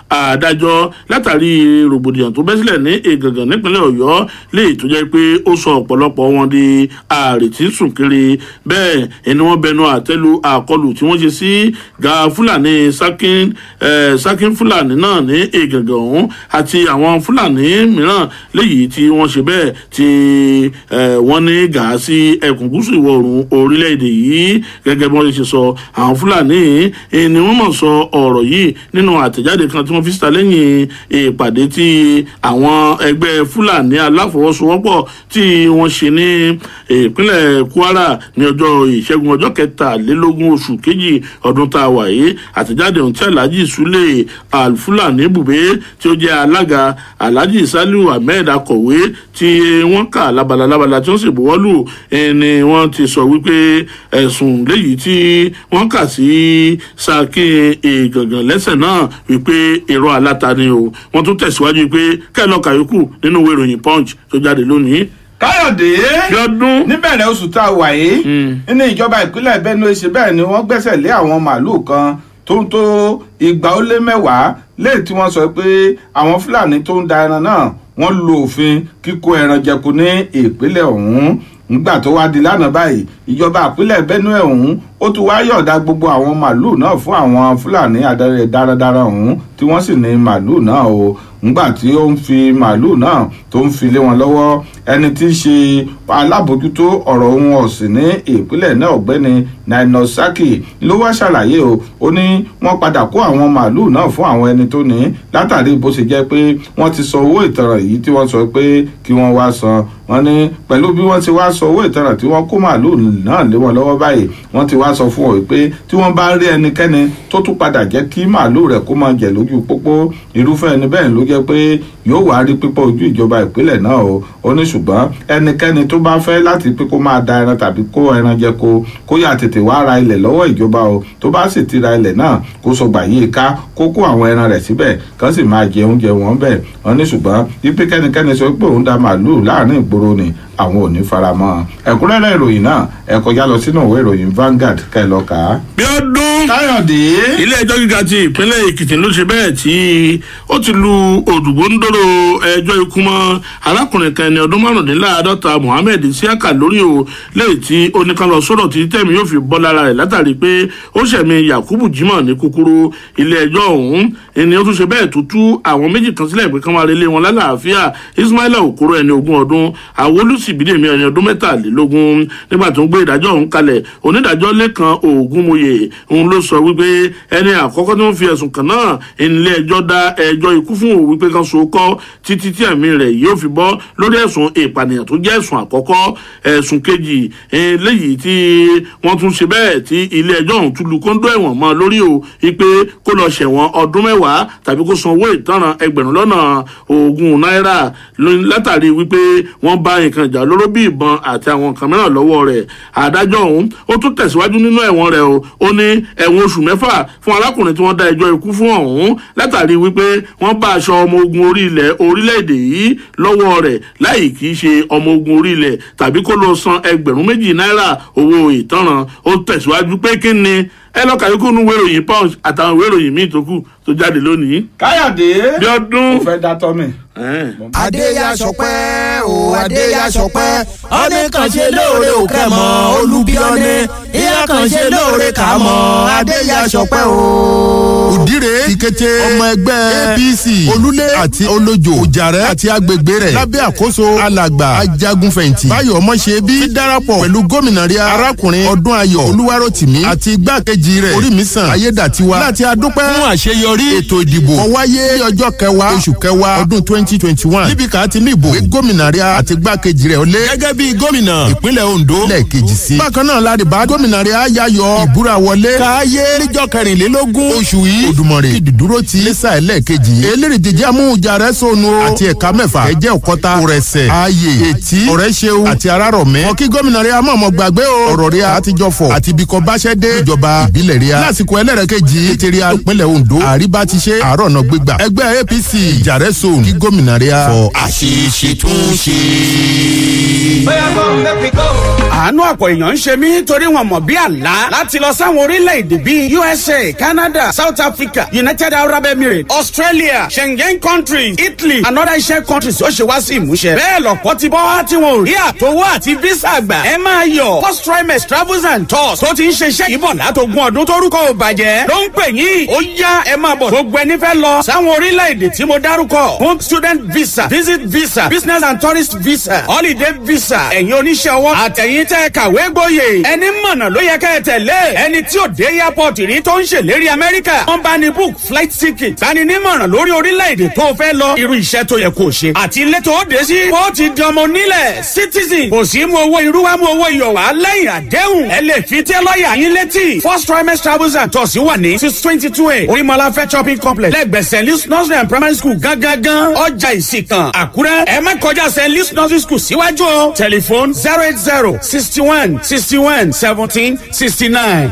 adájọ́ látàrí rògbòdìyàn tó bẹ́ sílẹ̀ ní Ìgangan nípínlẹ̀ Ọ̀yọ́ léyìí tó jẹ́ pé ó sọ ọ̀pọ̀lọpọ̀ wọn di àrètí sùn kiri bẹ́ẹ̀ ẹni wọ́n bẹnu àtẹ́lu àkọlù tí wọ́n ṣe sí ga Fúlàní Sakin Fúlàní náà ní Ìgangan ọ̀hún àti àwọn Fúlàní mìíràn léyìí tí wọ́n ṣe bẹ́ẹ̀ tí wọ́n ní gàá sí ẹkùn gúúsù ìwọ̀ oòrùn orílẹ̀-èdè yìí gẹ́gẹ́ bí wọ́n ṣe sọ àwọn Fúlàní ni wọ́n mọ̀ sọ ọ̀rọ̀ yìí nínú àtẹ̀jáde kan tí wọ́n fi síta lẹ́yìn ìpàdé tí àwọn ẹgbẹ́ Fúlàní aláfọwọ́sowọ́pọ̀ tí wọ́n ṣe ní ìpínlẹ̀ Kwara ní ọjọ́ ìṣẹ́gun ọjọ́ 23 oṣù kejì ọdún tá a wà yìí àtẹ̀jáde ohun tí Alhaji Sule Al-Fulani Bube tí ó jẹ́ alága Alhaji Saliu Ahmed akọ̀wé tí wọ́n kà lábalábala tí wọ́n sì buwọ́lù ni wọ́n ti sọ wípé ẹ̀sùn léyìí tí wọ́n kà sí Sakin Ìgangan lẹ́sẹ̀ náà wípé irọ́ aláta ni o wọ́n tún tẹ̀síwájú pé kẹ́lọ́ kàyókù nínú ìwé ìròyìn Punch tó jáde lónìí. Káyọ̀dé níbẹ̀rẹ̀ oṣù tá a wà yìí nínú ìjọba ìpínlẹ̀ Benue ṣe bẹ́ẹ̀ ni wọ́n gbẹ́sẹ̀ lé àwọn màálùú kan tó ń tó 210 léè tí wọ́n sọ pé àwọn Fúlàní tó ń da ẹran náà wọ́n lo òfin kíkó ẹran jẹko ní ìpínlẹ̀ ọ̀hún nígbà tó wá di lánàá báyìí ìjọba ìpínlẹ̀ Benue ọ̀hún ó tún wá yọ̀ọ̀dá gbogbo àwọn màálùú náà fún àwọn Fúlàní darandaran ọ̀hún tí wọ́n sì ní màálùú náà o nígbà tí ó ń fi màálùú náà tó ń fi lé wọn lọ́wọ́ ẹni tí í ṣe alábòójútó ọ̀rọ̀ ohun ọ̀sìn ní ìpínlẹ̀ náà ọ̀gbẹ́ni Naino Saki ló wá ṣàlàyé o ó ní wọ́n padà kó àwọn màálùú náà fún àwọn ẹni tó ní látàrí bó ṣe jẹ́ pé wọ́n ti san owó ìtanràn yìí tí wọ́n sọ pé kí wọ́n wá san wọ́n ní pẹ̀lú bí wọ́n ti wá san owó ìtanràn tí wọ́n kó màálùú náà lé wọn lọ́wọ́ báyìí wọ́n ti wá sọ fún ọ pé tí wọ́n bá rí ẹnikẹ́ni tó tún padà jẹ́ kí màálùú rẹ̀ kó máa jẹ lójú pópó irúfẹ́ ẹni bẹ́ẹ̀ ló jẹ́ pé yóò wá rí pípọ̀ ojú ìjọba ìpínlẹ̀ náà o ó ní ṣùgbọ́n ẹnikẹ́ni tó bá fẹ́ láti pé kó máa da ẹran tàbí kó ẹran jẹ kó yà tètè wá ra ilẹ̀ lọ́wọ́ ìjọba o tó bá sì ti ra ilẹ̀ náà kó sọgbà yìí ká kó kó àwọn ẹran rẹ̀ síbẹ̀ kán sì máa jẹ oúnjẹ wọn bẹ́ẹ̀ wọ́n ní ṣùgbọ́n wípé kẹ́nikẹ́ni sọ pé òun da màálùú láàrin ìgboro ni àwọn ò ní faramọ́ ẹ̀kúnrẹ́rẹ́ ìròyìn náà ẹ kọjá lọ sínú ìwé ìròyìn Vanguard kẹ́ ẹ lọ kà á. Bíọ́dún Káyọ̀dé ilé ẹjọ́ gíga ti ìpínlẹ̀ Èkìtì ló ṣe bẹ́ẹ̀ tí ó ti lu òdùgbòǹdòrò ẹjọ́ ikú mọ́ arákùnrin kan ẹni ọdún 55 Mohammed Isiaka lórí o lẹ́yìn tí oníkanlọ sọ̀rọ̀ tí tẹ̀mí yóò fi bọ́ lára rẹ̀ látàrí pé ó ṣẹ̀mí Yakubu Jimoh ní kúkúrú ilé ẹjọ́ ọ̀hún ẹni ó tún ṣe bẹ́ẹ̀ tó tú àwọn méjì kan sílẹ̀ pé kán máa relé wọn lálàáfíà Ismaila Okoro ẹni 20 ọdún Awolusi adéwùsì bídèmí ẹni ọdún 23 nígbà tó ń gbé ìdájọ́ ọ̀hún kalẹ̀ onídàájọ́ lẹ́kan ògúnmòye òun ló sọ wípé ẹni àkọ́kọ́ tí wọ́n fi ẹ̀sùn kàn náà ilé ẹjọ́ dá ẹjọ́ ikú fún òun wípé kan sòókọ́ títí tí ẹ̀mí rẹ̀ yóò fi bọ́ lórí ẹ̀sùn ìpànìyàn tó jẹ́ ẹ̀sùn àkọ́kọ́ ẹ̀sùn kejì léyìí tí wọ́n tún ṣe bẹ́ẹ̀ tí ilé ẹjọ́ ọ̀hún tún lu kóńdó ẹ̀wọ̀n mọ́ lórí o wípé kó lọ ṣẹ̀wọ̀n ọdún 10 tàbí kó san owó ìtanràn ẹgbẹ̀rún lọ́nà 20 náírà látàrí wípé wọ́n bá nǹkan ìjà olóró bí ìbọn àti àwọn nǹkan mìíràn lọ́wọ́ rẹ̀ adájọ́ ọ̀hún ó tún tẹ̀síwájú nínú ẹ̀wọ̀n rẹ̀ o ó ní ẹ̀wọ̀n oṣù 6 fún arákùnrin tí wọ́n dá ẹjọ́ ikú fún ọ̀hún látàrí wípé wọ́n bá aṣọ ọmọ ogun orílẹ̀-èdè yìí lọ́wọ́ rẹ̀ láì kìí ṣe ọmọ ogun orílẹ̀ tàbí kó lọ san ẹgbẹ̀rún 2 náírà owó ìtanràn ó tẹ̀síwájú pé kí ni ẹ lọ kàyókù nínú ìwé ìròyìn punch àtàwọn ìwé ìròyìn míì tó kù tó jáde lónìí. káyọ̀dé bí ọdún ó fẹ́ dátọ́ mi. adéyà sọpẹ́ o adéyà sọpẹ́ ọ̀nẹ́ kan ṣe lóore ò kẹ́ mọ́ olúbíọ́nẹ́ ìyá kan ṣe lóore kà mọ́ adéyà sọpẹ́ o. òdìrè ìkété ọmọ ẹgbẹ́ apc olúlé àti olójó òjàrẹ́ àti agbègbè rẹ̀ lábẹ́ àkóso alàgbà ajagunfẹ̀yìntì báyọ̀ ọmọṣẹ́bí ti darapọ̀ pẹ̀lú gómìnà rí arákùnrin ọdún ayọ̀ olúwarótìmí àti igbákejì rẹ̀ orímísàn ayédàtiwa láti adúpẹ́ fún àṣeyọrí ètò ìdìbò kó wáyé ní ọjọ́ 10 oṣù kẹwàá ọdún 2021 níbi ká ti ní ìbò gómìnà rí àti igbákejì rẹ̀ olé gẹ́gẹ́ bí gómìnà ìpínlẹ̀ ondo lẹ́ẹ̀kejì sí. bákan náà láti bá gómìnà rí ayayọ̀ ìbúra wọlé káyé níjọ́ 24 oṣù yìí òdùmọ̀rè ìdúró ti lẹ́sà ẹlẹ́ẹ̀kejì eléré díje amúhùnjarẹ́ sọnù àti ẹ̀ka mẹ́fà ẹ̀jẹ̀ òkọ́ta òrẹ̀sẹ̀ ààyè ètí ọ̀rẹ́ṣẹ́wò àti arárọ̀mẹ́ ọkí gómìnà rí amọ̀mọ̀ gbàgbé ọ̀rọ̀ rí àtijọ́ fọ̀ àti ibìkan báṣẹ́ dé ìjọba ìbílẹ̀ rí a lásìkò ẹlẹ́rẹ̀kejì ètèrè ìpínlẹ̀ ondo àríbá ti ṣe àárọ̀ náà gbégbà ẹgbẹ́ apc ìjàrẹ́ sọ̀n kí gómìnà rí a fọ àṣeṣe tún ṣe. àánú ọ̀pọ̀ èèyàn ń ṣe mí torí wọn mọ̀ bí àlá láti lọ sáwọn orílẹ̀-èdè bíi usa canada south africa united arab emirates australia schengen countries italy and other asian countries ó ṣe wá sí ìmúṣẹ. bẹ́ẹ̀ lọ̀pọ̀ ti bọ́ wá tí wọn ò rí àtọwọ́ àti visa gbà. ẹ máa yọ̀ first trimester travels and tours tó ti ń ṣiṣẹ́ yìí bọ̀ látogún ọdún tórúkọ ò bàjẹ́ ló ń pè yín ó yá ẹ máa bọ̀ gbogbo ẹni fẹ́ lọ sáwọn orílẹ̀-èdè tí mo dárúkọ fún student visa visit visa business and tourist visa holiday visa ẹ̀yin oníṣẹ́ ọwọ́ àtẹ̀yìn tẹ́ kàwé gboyè ẹni mọ̀nà ló yẹ kẹ́ ẹ tẹ̀lé ẹni tí ò dé airport rí tó ń ṣèlérí amẹ́ríkà wọ́n bá ní book flight ticket bá ní nímọ̀ràn lórí orílẹ̀-èdè tó fẹ́ lọ irú iṣẹ́ tó yẹ kó ṣe àti ilé tó dé sí ó ti di ọmọ onílẹ̀ citizen kò sí mú owó irú wa mú owó iyọ̀ wá lẹ́yìn àdéhùn ẹ lè fi tẹ́ lọ́ọ̀yà yín létí first trimester travels and tours wà ní 622 orímọ̀láfẹ́ shopping complex lẹ́gbẹ̀ẹ́ st louis nursery and primary school gángan ọjà ìsìnkàn àkúrẹ́ ẹ má kọjá st louis nursery school síwájú o telephone 080 61 61 17 69.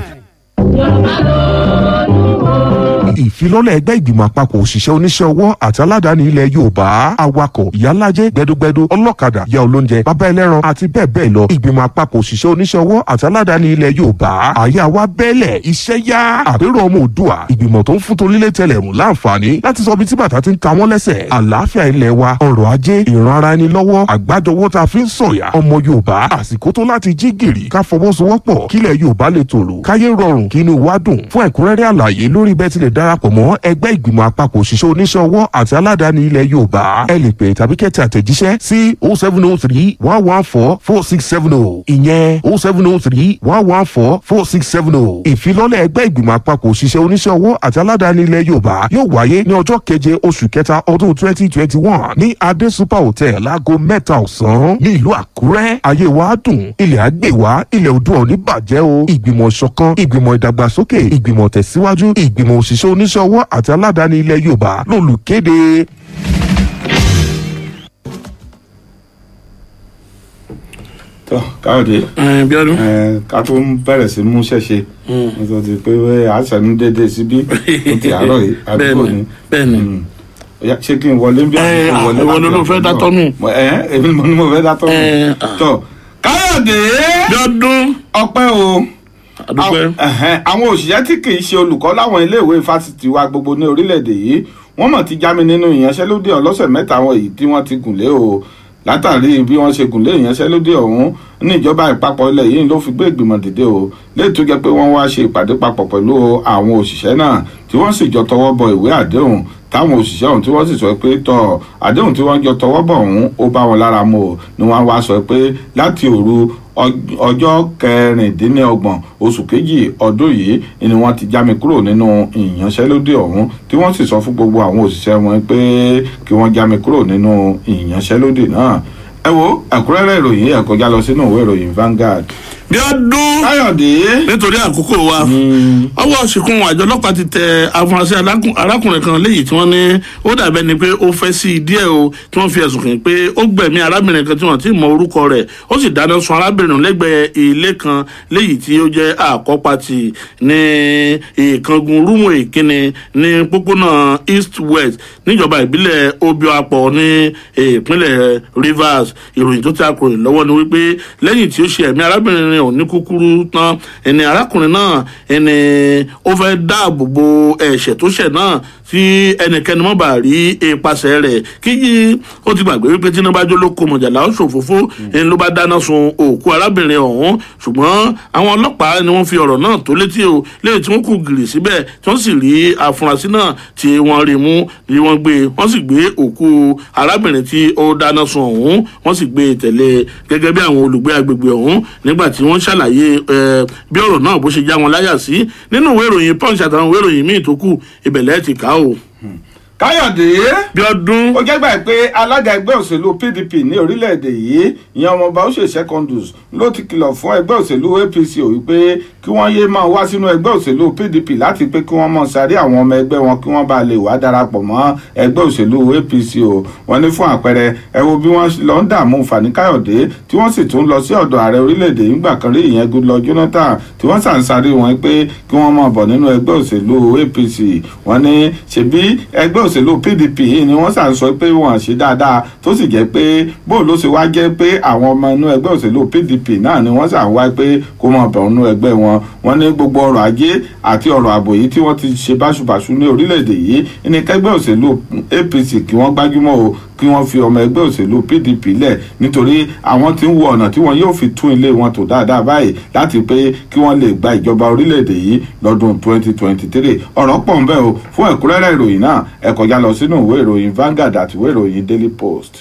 ìfilọ́lẹ̀ ẹgbẹ́ ìgbìmọ̀ àpapọ̀ òṣìṣẹ́ oníṣẹ́ ọwọ́ àti aládàáni ilẹ̀ yorùbá awakọ̀ ìyálájẹ́ gbẹdúgbẹdú ọlọ́kadà ìyá olóúnjẹ bàbá ẹlẹ́ran àti bẹ́ẹ̀ bẹ́ẹ̀ lọ ìgbìmọ̀ àpapọ̀ òṣìṣẹ́ oníṣẹ́ ọwọ́ àti aládàáni ilẹ̀ yorùbá àyà wa bẹ́ẹ̀lẹ̀ iṣẹ́ yá àpérò ọmọ òdùà ìgbìmọ̀ tó ń fún torílẹ̀ tẹlẹ̀mù láǹfààní láti sọ bí tí bàtà ti ń ta wọ́n lẹ́sẹ̀ àlàáfíà ilẹ̀ wa ọrọ̀ ajé ìran ara ẹni lọ́wọ́ àgbájọwọ́ tá a fi ń sọ̀yà ọmọ yorùbá àsìkò tó láti jí gìrì ká fọwọ́sowọ́pọ̀ kílẹ̀ yorùbá lè tòrò káyé rọrùn kí inú wa dùn fún ẹ̀kúnrẹ́rẹ́ àlàyé lórí bẹ́ẹ̀ tilẹ̀ darapọ̀ mọ́ ẹgbẹ́ ìgbìmọ̀ àpapọ̀ òṣìṣẹ́ oníṣẹ́ ọwọ́ àti aládàáni ilẹ̀ yorùbá ẹ lè pè tàbí kẹ́tì àtẹ̀jíṣẹ́ sí 0703 114 4670 ìyẹn 0703 114 4670 ìfilọ́lẹ̀ ẹgbẹ́ ìgbìmọ̀ àpapọ̀ òṣìṣẹ́ oníṣẹ́ ọwọ́ àti aládàáni ilẹ̀ yorùbá yóò wáyé ní ọjọ́ 7 oṣù kẹta ọdún 2021 ní adé super hotel láago 3 ọ̀sán ní ìlú àkúrẹ́ ayé wa dùn ilẹ̀ àgbè wa ilẹ̀ òdùn òní bàjẹ́ o ìgbìmọ̀ ìṣọ̀kan ìgbìmọ̀ ìdàgbàsókè ìgbìmọ̀ tẹ̀síwájú ìgbìmọ̀ òṣìṣẹ́ oníṣẹ́ ọwọ́ àti aládàáni ilẹ̀ yorùbá lólùkéde. tó káyọ̀dé bíọ́dún ká tó ń bẹ̀rẹ̀ sí mú ṣẹ̀ṣe nítorí pé àṣàánú déédéé síbí ó ti àárọ̀ yìí àdúgbò ni bẹ́ẹ̀ni ṣé kí n wọlé bí àdúgbò wọlé ìwọ ló fẹ́ dátọ́ nù. èmi ni mo fẹ́ dátọ́ nù. tó káyọ̀dé bíọ́dún ọpẹ́ o àwọn òṣìṣẹ́ tí kì í ṣe olùkọ́ láwọn iléèwé fásitì wa gbogbo ní orílẹ̀-èdè yìí wọ́n mọ̀ ti já mi nínú ìyanṣẹ́lódì ọlọ́sẹ̀ mẹ́ta wọn èyí tí wọ́n ti gùn lé o látàrí bí wọ́n ṣe gùn lé ìyanṣẹ́lódì ọ̀hún ní ìjọba ìpapọ̀ ilẹ̀ yìí ló fi gbé ìgbìmọ̀ dìde o léyìí tó jẹ́ pé wọ́n wá ṣe ìpàdé papọ̀ pẹ̀lú àwọn òṣìṣẹ́ náà tí wọ́n sì jọ tọwọ́ bọ ìwé àdéhùn táwọn òṣìṣẹ́ ọ̀hún tí wọ́n sì sọ pé tọ̀ àdéhùn tí wọ́n jọ tọwọ́ bọ̀ ọ̀hún ó bá wọn lára mu o ni wọ́n wá sọ pé láti òru ọjọ́ kẹrìndínlọ́gbọ̀n oṣù kejì ọdún yìí ni wọ́n ti já mi kúrò nínú ìyanṣẹ́lódì ọ̀hún tí wọ́n sì sọ fún gbogbo àwọn òṣìṣẹ́ wọn pé kí wọ́n já mi kúrò nínú ìyanṣẹ́lódì náà. ẹ wo ẹ̀kúnrẹ́rẹ́ ìròyìn ẹ kọjá lọ sínú ìwé ìròyìn Vanguard. bí ọdún káyọ̀dé nítorí àkókò wa ọwọ́ ṣìkún àjọ ọlọ́pàá ti tẹ afurasí arákùnrin kan léyìí tí wọ́n ní ó dàbẹ́ ni pé ó fẹ́ sí díẹ̀ o tí wọ́n fi ẹ̀sùn kàn pé ó gbẹ̀mí arábìnrin kan tí wọ́n ti mọ orúkọ rẹ̀ ó sì dáná sun arábìnrin lẹ́gbẹ̀ẹ́ ilé kan léyìí tí ó jẹ́ àkọ́pàtì ní ìkángun rúmù ìkíni ní pópónà east west níjọba ìbílẹ̀ obioapọ̀ ní ìpínlẹ̀ Rivers. Ìròyìn tó ti akọ̀ròyìn lọ́wọ́ ni wípé lẹ́yìn tí ó ṣe ẹ̀mí arábìnrin òní kúkúrú tán ẹni arákùnrin náà ẹni ó fẹ́ dáàbò bo ẹ̀ṣẹ̀ tó ṣẹ̀ náà tí ẹnikẹ́ni mọ́ bá rí ipasẹ̀ rẹ̀ kíyí ó ti gbàgbé wípé tí iná bá jó ló kó mọ̀jàlá ó ṣòfófó ẹni ló bá dáná sun òkú arábìnrin ọ̀hún ṣùgbọ́n àwọn ọlọ́pàá ni wọ́n fi ọ̀rọ̀ náà tó létí o lẹ́yìn tí wọ́n kú gìrì síbẹ̀ tí wọ́n sì rí afurasí náà tí wọ́n rí mú ni wọ́n gbé wọ́n sì gbé òkú arábìnrin tí ó dáná sun ọ̀hún wọ́n sì gbé tẹ̀lé gẹ́gẹ́ bí àwọn olùgbé agbègbè ọ̀hún nígbà tí wọ́n ṣàlàyé bí ọ̀rọ̀ náà bó ṣe já wọn láyà sí nínú ìwé ìròyìn Punch àtàwọn ìwé ìròyìn míì tó kù ìbẹ̀lẹ̀ ti kà ó. káyọ̀dé bí ọdún ó jẹ́gbà pé alága ẹgbẹ́ òṣèlú PDP ní orílẹ̀-èdè yìí ìyẹn ọmọọba Uche Secondus ló ti kìlọ̀ fún ẹgbẹ́ òṣèlú APC wípé kí wọ́n yéé máa wá sínú ẹgbẹ́ òṣèlú PDP láti pé kí wọ́n máa sáré àwọn ọmọ ẹgbẹ́ wọn kí wọ́n bá lè wá darapọ̀ mọ́ ẹgbẹ́ òṣèlú APC o wọ́n ní fún àpẹẹrẹ ẹ wo bí wọ́n lọ ń dààmú Fani Káyọ̀dé tí wọ́n sì tún lọ sí ọ̀dọ̀ ààrẹ orílẹ̀-èdè yìí gbà kan rí ìyẹn Goodluck Jonathan tí wọ́n sàn sáré wọn pé kí wọ́n máa bọ̀ nínú ẹgbẹ́ òṣèlú APC wọ́n ní ṣebí ẹgbẹ́ òṣèlú PDP yìí ni wọ́n sàn sọ pé wọ́n ṣe dáadáa tó sì jẹ́ pé bó ló ṣe wá jẹ́ pé àwọn ọmọ inú ẹgbẹ́ òṣèlú PDP náà ni wọ́n sàn wá pé kó máa bọ̀ nínú ẹgbẹ́ wọn wọ́n ní gbogbo ọrọ̀ ajé àti ọrọ̀ ààbò yìí tí wọ́n ti ṣe báṣubàṣu ní orílẹ̀-èdè yìí ní kẹgbẹ́ òṣèlú APC kí wọ́n gbájúmọ́ o kí wọ́n fi ọmọ ẹgbẹ́ òṣèlú PDP lẹ̀ nítorí àwọn tí ń wo ọ̀nà tí wọ́n yóò fi tún ilé wọn tò dáadáa báyìí láti pé kí wọ́n lè gba ìjọba orílẹ̀-èdè yìí lọ́dún 2023 ọ̀rọ̀ pọ̀ ń bẹ o fún ẹ̀kúnrẹ́rẹ́ ìròyìn náà ẹ kọjá lọ sínú ìwé ìròyìn Vanguard àti ìwé ìròyìn Daily Post.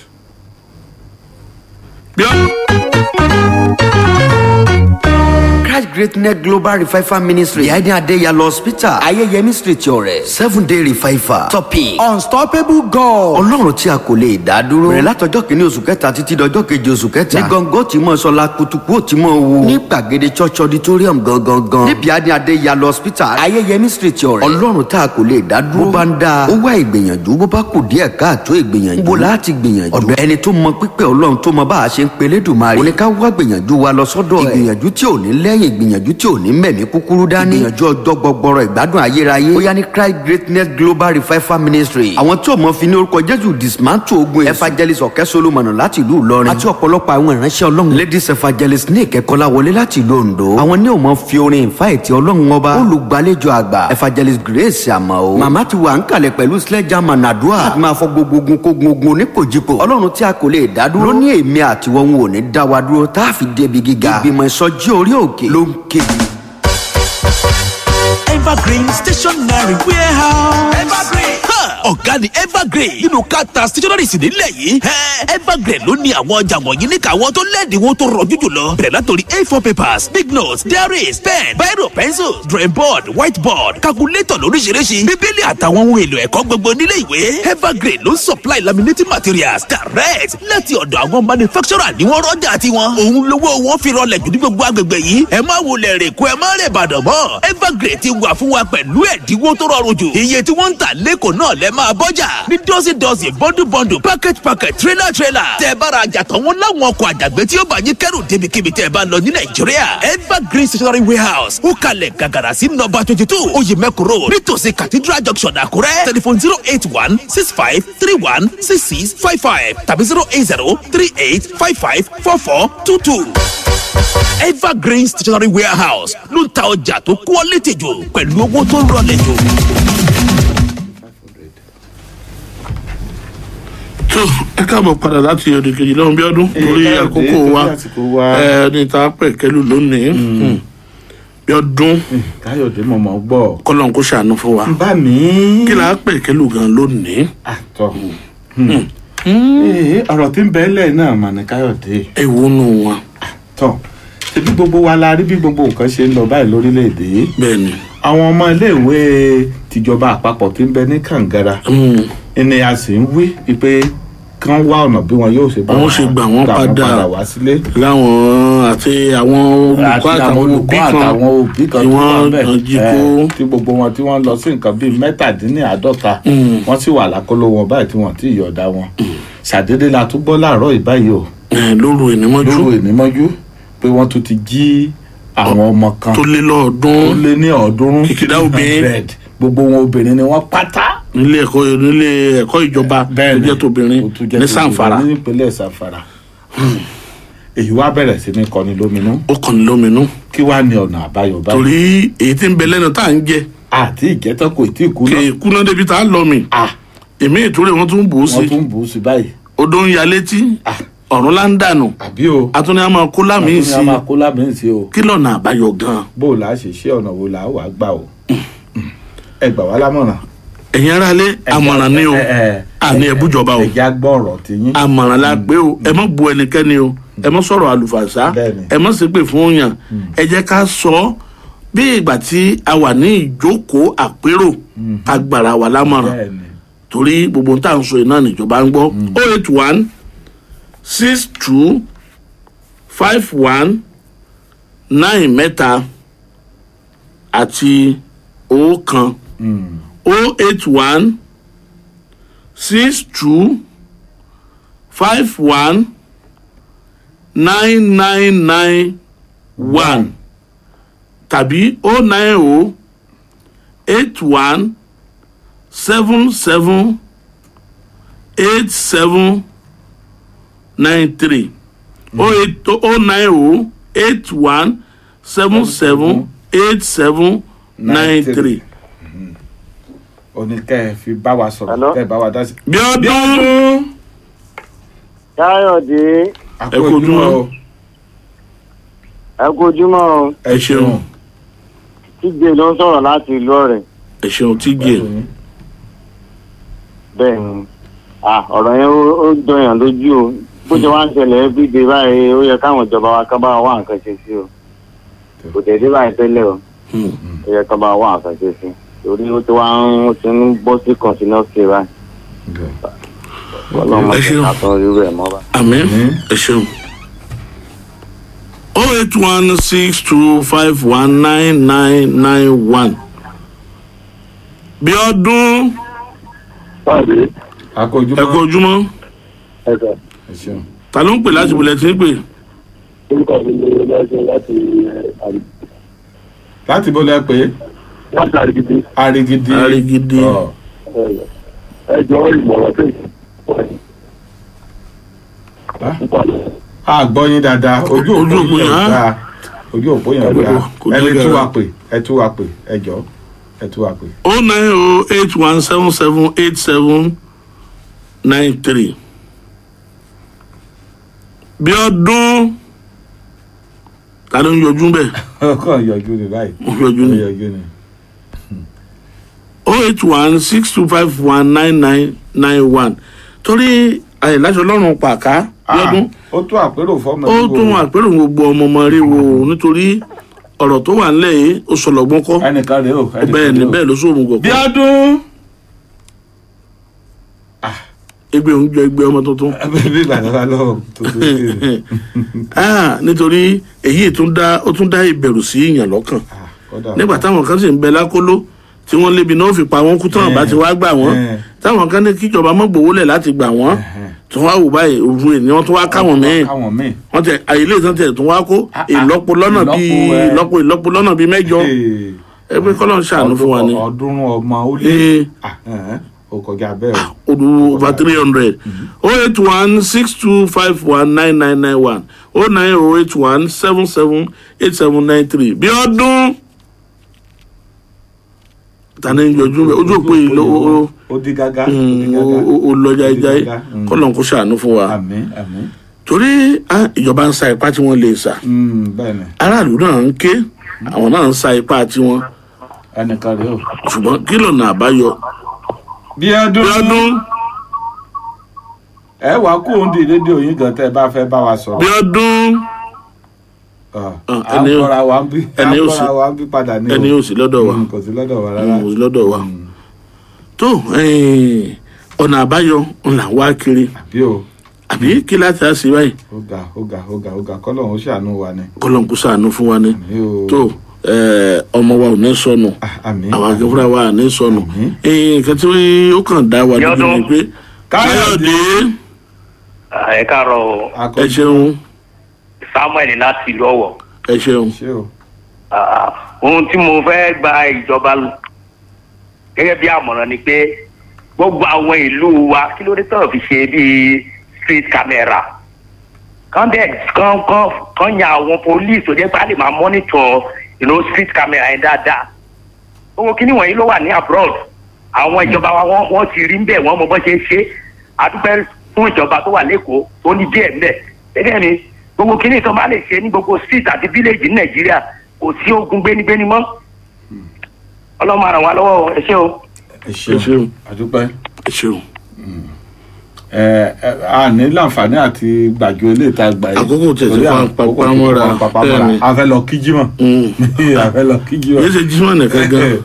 Christ Greatness Global Revival Ministry behind Adeyalo Hospital Ayeyemi Street Ọ̀rẹ́ 7-day revival topic unstoppable God. Ọlọ́run tí a kò lè dá dúró. Bẹ̀rẹ̀ látọjọ́ kìíní oṣù kẹta títí dọjọ́ keje oṣù kẹta. Ní gọ́ngọ́ tí mo sọlá kutuku tí mo wò. Ní gbàgede church auditorium gangan. Níbi Adeyalo Hospital Ayeyemi Street Ọ̀rẹ́. Ọlọ́run tí a kò lè dá dúró. Bó bá ń da ó wá ìgbìyànjú bó bá kù díẹ̀ káàtó ìgbìyànjú. Bó láti gbìyànjú. Ọ̀dọ̀ ẹni tó mọ pípẹ́ Ọlọ́run tó mọ bá a ṣe ń pe Elédùmarè. Ó ní ká wá gbìyànjú wa lọ sọ́dọ̀ ẹ̀. Ìgbìyànjú tí ò ní lẹ́yìn ìgbìyànjú tí ò ní mẹ̀mí kúkúrú dání. Ìgbìyànjú ọjọ́ gbọgbọrọ ìgbádùn ayérayé. Ó yá ní Christ Greatness Global Revival Ministry. Àwọn tí ò mọ fi ní orúkọ Jésù dismantle ogun evangelist Ọ̀kẹ́ Solomon láti ìlú Ìlọrin. Àti ọ̀pọ̀lọpọ̀ àwọn ìránṣẹ́ Ọlọ́run. Ladies evangelist ní ìkẹ́kọ̀ọ́lá wọlé láti ìlú Ondo. Àwọn ní ò mọ fi orin ìfáìtì Ọlọ́run ọba. Olùgbàlejò àgbà evangelist Grace Àmọ́. Màmá ti wà ń kalẹ̀ pẹ̀lú sledgehammer nàdúrà. Láti máa fọ gbogbo ogun kógun ogun oníkòjìpò. Ọlọ́run tí a kò lè dá dúró. Ló ní èmi àtiwọ́ wọn ò ní dá wa dúró tá a fi débi gíga. Ìgbìmọ̀ ìsọjí orí òkè ló ń kéde. Evergreen Stationery Warehouse. Evergreen. Ọ̀gá ni Evergreen nínú kata stationaries nílẹ̀ yìí. Evergreen ló ní àwọn ọjà wọ̀nyí ní káwọn tó lẹ́ẹ̀dínwó tó rọ̀jú jùlọ. Bẹ̀rẹ̀ látòrí A4 papers, big notes, diaries, pen, biro, pencils, drawing board, whiteboard, calculator lóríṣiríṣi, bíbélì àtàwọn ohun èlò ẹ̀kọ́ gbogbo nílé ìwé. Evergreen ló ń supply laminating materials direct láti ọ̀dọ̀ àwọn manufacturer ní wọ́n rọ́jà tiwọn. Òun lówó wọn fi rọlẹ̀ jù ní gbogbo agbègbè yìí. Ẹ má wulẹ̀ rè kó ẹ má rè bàdàn mọ́. Evergreen ti wà fún wa pẹ̀lú ẹ̀dínwó tó rọrùn jù. Iye tí wọ́n ń tà lẹ́kọ̀ọ́ náà lẹ́ máa bọ́jà. Ní dọ́sí bọ́ndù package trailer. Tẹ́ bá ra àjàtọ̀ wọn láwọn ọkọ̀ àjàgbé tí ó bá yín kẹ́rù débikíbi tẹ́ bá lọ ní Nàìjíríà. Evergreen Stationery Warehouse ó kalẹ̀ gàgàrà sí nọ́mbà 22 Oyèmẹ́kù Road nítòsí Cathedral Junction Àkúrẹ́. Tẹlifon 08165316655 tàbí 08038554422. Evergreen Stationery Warehouse ló ń ta ọjà tó quality jù pẹ̀lú owó tó rọlẹ̀ jù. tó ẹ káàbọ̀ padà láti ọdún kejì lọ́hùn bí ọdún torí àkókò wa ní ta pẹ̀kẹ́lù lónìí bí ọdún. káyọ̀dé mọ̀mọ́ gbọ́. kọ́lọ́n kó ṣàánú fún wa. bá mi. kí la pẹ̀kẹ́lù gan lónìí. àtọ̀ ọ̀rọ̀ tí ń bẹ lẹ́yìn náà mà ní káyọ̀dé. ewu nù wọn. tọ́ ṣebí gbogbo wa la rí bí gbogbo nǹkan ṣe ń lọ báyìí lórílẹ̀‐èdè. bẹ́ẹ̀ni. àwọn ọmọ iléèwé tìjọba àpapọ̀ tí ń bẹ ní kàǹgàrà ni a sì ń wí pé kán wá ọ̀nà bí wọn yóò ṣe bá wọn ṣe gbà wọn padà wá sílé. láwọn àti àwọn olùkọ́ àtàwọn òbí kan tí wọ́n jí kó. tí gbogbo wọn tí wọ́n lọ sí nǹkan bíi mẹ́tàdínláàádọ́ta wọ́n sì wà lákòlò wọn báyìí tí wọ́n ti yọ̀ọ̀dá wọn. ṣàdédé la tún gbọ́ láàárọ̀ ìbáyìí o. lóru ìnímọ́jú pé wọ́n tún ti jí àwọn ọmọ kan tó lé ní ọ̀ọ́dúnrún kìkìdá obìnrin gbogbo wọn obìnrin ni wọ́n pátá. nílé ẹ̀kọ́ ìjọba tó jẹ́ tóbìnrin ní sanfara. nípínlẹ̀ sanfara. èyí wá bẹ̀rẹ̀ sí ní kọni lóminú. ó kọni lóminú. kí wàá ní ọ̀nà àbáyọ báyìí. torí èyí tí ń bẹ lẹ́nu tá à ń jẹ. àti ìjẹ́tọ́ kò tí ì kú náà. kì í kúná débi tá a lọ mi. èmi ìtúrẹ́ wọn tún bù ú sí. wọ́n tún bù ú sí báyìí. odò ń ya létí. ọ̀run la ń dànù. àbí o. atúni a máa kó lámì sí. kí lọ́nà àbáyọ gan. bó o la ṣe ṣe ọ̀nà wo la wàá gbà o. ẹ gbà wá lámọ̀ràn. ẹ̀yin ara lé àmọ̀ràn ni o àní ẹ̀bùjọba o. ẹ̀já gbọ́ ọ̀rọ̀ tí yín. àmọ̀ràn la gbé o ẹ má bu ẹnikẹ́ni o ẹ má sọ̀rọ̀ àlùfàṣà ẹ má ṣépè fún yàn ẹ jẹ́ ká sọ bí ìgbà tí a wà ní ìjókòó àpérò agbára wa lámọ̀ràn torí gbogbo tá à ń sọ iná níjọba ń gbọ́ 081 62 51 9 mẹ́ta àti ọ̀kan 081 62 51 9991 tàbí 090 81 77 87 93 090 81 77 87 93. oníkẹ́ fi bá wa sọ̀rọ̀ kẹ́ bá wa dá sí. bí ọdún. káyọ̀dé. ẹ kú ojúmọ́ o. ẹ kú ojúmọ́ o. ẹ ṣeun. tíjẹ ló ń sọ̀rọ̀ láti ìlú ọ̀rẹ́. ẹ ṣeun tíjẹ. bẹ́ẹ̀ ni ọ̀rọ̀ yẹn ó dọ̀yàn lójú o bó ṣe wá ń ṣẹlẹ̀ everyday báyìí ó yẹ káwọn ìjọba wa ká bá wá nǹkan ṣe sí o kò tẹ̀sí báyìí tẹ́lẹ̀ o ó yẹ ká bá wá nǹkan ṣe sí torí ó ti ń bọ́ sí continuously báyìí. ọlọ́mọ àtọ́ irú ẹ̀ mọ́ bá. àmín ẹ ṣeun. 08162519991 bí ọdún. ẹ kú ojúmọ́. ta ló ń pè láti bulẹ̀ tí ń pè. láti bó lẹ pé. láti Arigidi. Arigidi. ẹ jọ ìmọ̀ràn tẹ̀. a gbọ́ yín dáadáa ojú òpó yẹn dáa ojú òpó yẹn dáa ẹni tú wa pè ẹ tú wa pè ẹ jọ ẹ tú wa pè. 09081778793 bí ọdún ta ló ń yọjú bẹ́ẹ̀. ọkọ yọjú ni báyìí. yọjú ni. 08162519991 torí àyèláṣọ lọ́rùn pàká lọ́dún. ó tún àpérò fọmọ ó tún àpérò gbogbo ọmọ rí wo nítorí ọ̀rọ̀ tó wà nílẹ̀ yìí ó sọ̀lọ́gbọ́n kọ́. ẹnìkan rèé o. bẹ́ẹ̀ ni bẹ́ẹ̀ ló sóòmù gọ̀gọ́. bí ọdún. egbe ń jọ egbe ọmọ tuntun. bí bàbá lọ tuntun sí i. nítorí èyí ó tún dá ìbẹ̀rù sí ìyàn lọ́kàn nígbà táwọn kan sì ń bẹ lákòló tí wọ́n lébi náà fi pa wọ́n kú táwọn bá ti wá gbà wọ́n táwọn kan ní kíjọba mọ́ gbowó lẹ̀ láti gbà wọ́n tí wọ́n á wò báyìí òru ènìyàn wọ́n tún wá káwọn míì wọ́n tẹ àyèlé ìtàn tẹ̀ tún wá kó ìlọ́po lọ́nà bíi mẹ́jọ ẹgbẹ́ kọ́lọ́ ń ṣàánú fún wa ni. ọdún ọmọ ó lé o kọjá bẹ́ẹ̀ o. odu over 300 08162519991 09081778793 bí ọdún. tani yọjú bẹ ojú òpó yìí ló ó di gágá ó lọ jáíjáí kọlọ́n kó ṣàánú fún wa torí ìjọba ń sa ipá tí wọ́n lè sà aráàlú náà ń ké àwọn náà ń sa ipá tí wọ́n ṣùgbọ́n kí lọ́nà àbáyọ. bí ọdún ẹ wàá kó òun di rédíò yín gan tẹ́ ẹ bá fẹ́ bá wa sọ̀rọ̀. bí ọdún ẹni yóò sí lọ́dọ̀ wa kò sí lọ́dọ̀ wa rárá kò sí lọ́dọ̀ wa tó ọ̀nà àbáyọ ńlá wá kiri àbí kí láti á sí báyìí. ó ga kọ́lọ́n ó ṣàánú wa ni. kọ́lọ́n kó ṣàánú fún wa ni tó ọmọ wa ò ní sọnù àwọn akẹ́fúnra wa ò ní sọnù nǹkan tí ó kàn dá wa lójú ni pé káyọ̀dé. ẹ káàárọ̀ o. ẹ ṣeun. samuel láti ìlú ọ̀wọ̀. ẹ ṣeun. ohun tí mo fẹ́ gba ìjọba gẹ́gẹ́ bí àmọ̀ràn ni pé gbogbo àwọn ìlú wa kí ló dé tọ̀rọ̀ fi ṣe bíi street camera kan yan àwọn police tó jẹ́ pé a lè máa monitor street camera yẹn dáadáa owó kíní wọ̀nyí ló wà ní abroad àwọn ìjọba wa wọ́n ti rí ń bẹ̀ wọ́n mọ bọ́ ṣe ń ṣe àdúpẹ́ fún ìjọba tó wà lẹ́kọ̀ọ́ tó ní díẹ̀ ńbẹ̀ gẹ́gẹ́ ni gbogbo kíní tó bá lè ṣe ní gbogbo street àti village ní nàìjíríà kò sí ogun gbénigbéni mọ́ ọlọ́mọ àràn wa lọ́wọ́ ẹ ṣé o. ẹ ṣeun àdúpẹ́. ẹ ṣeun. a ní láǹfààní àti gbàgbé ilé ìta gbà yìí. àkókò tẹ̀sí pàpàmọ́ra a fẹ́ lọ kí jímọ̀. yéé ṣe jímọ̀ nìkan gan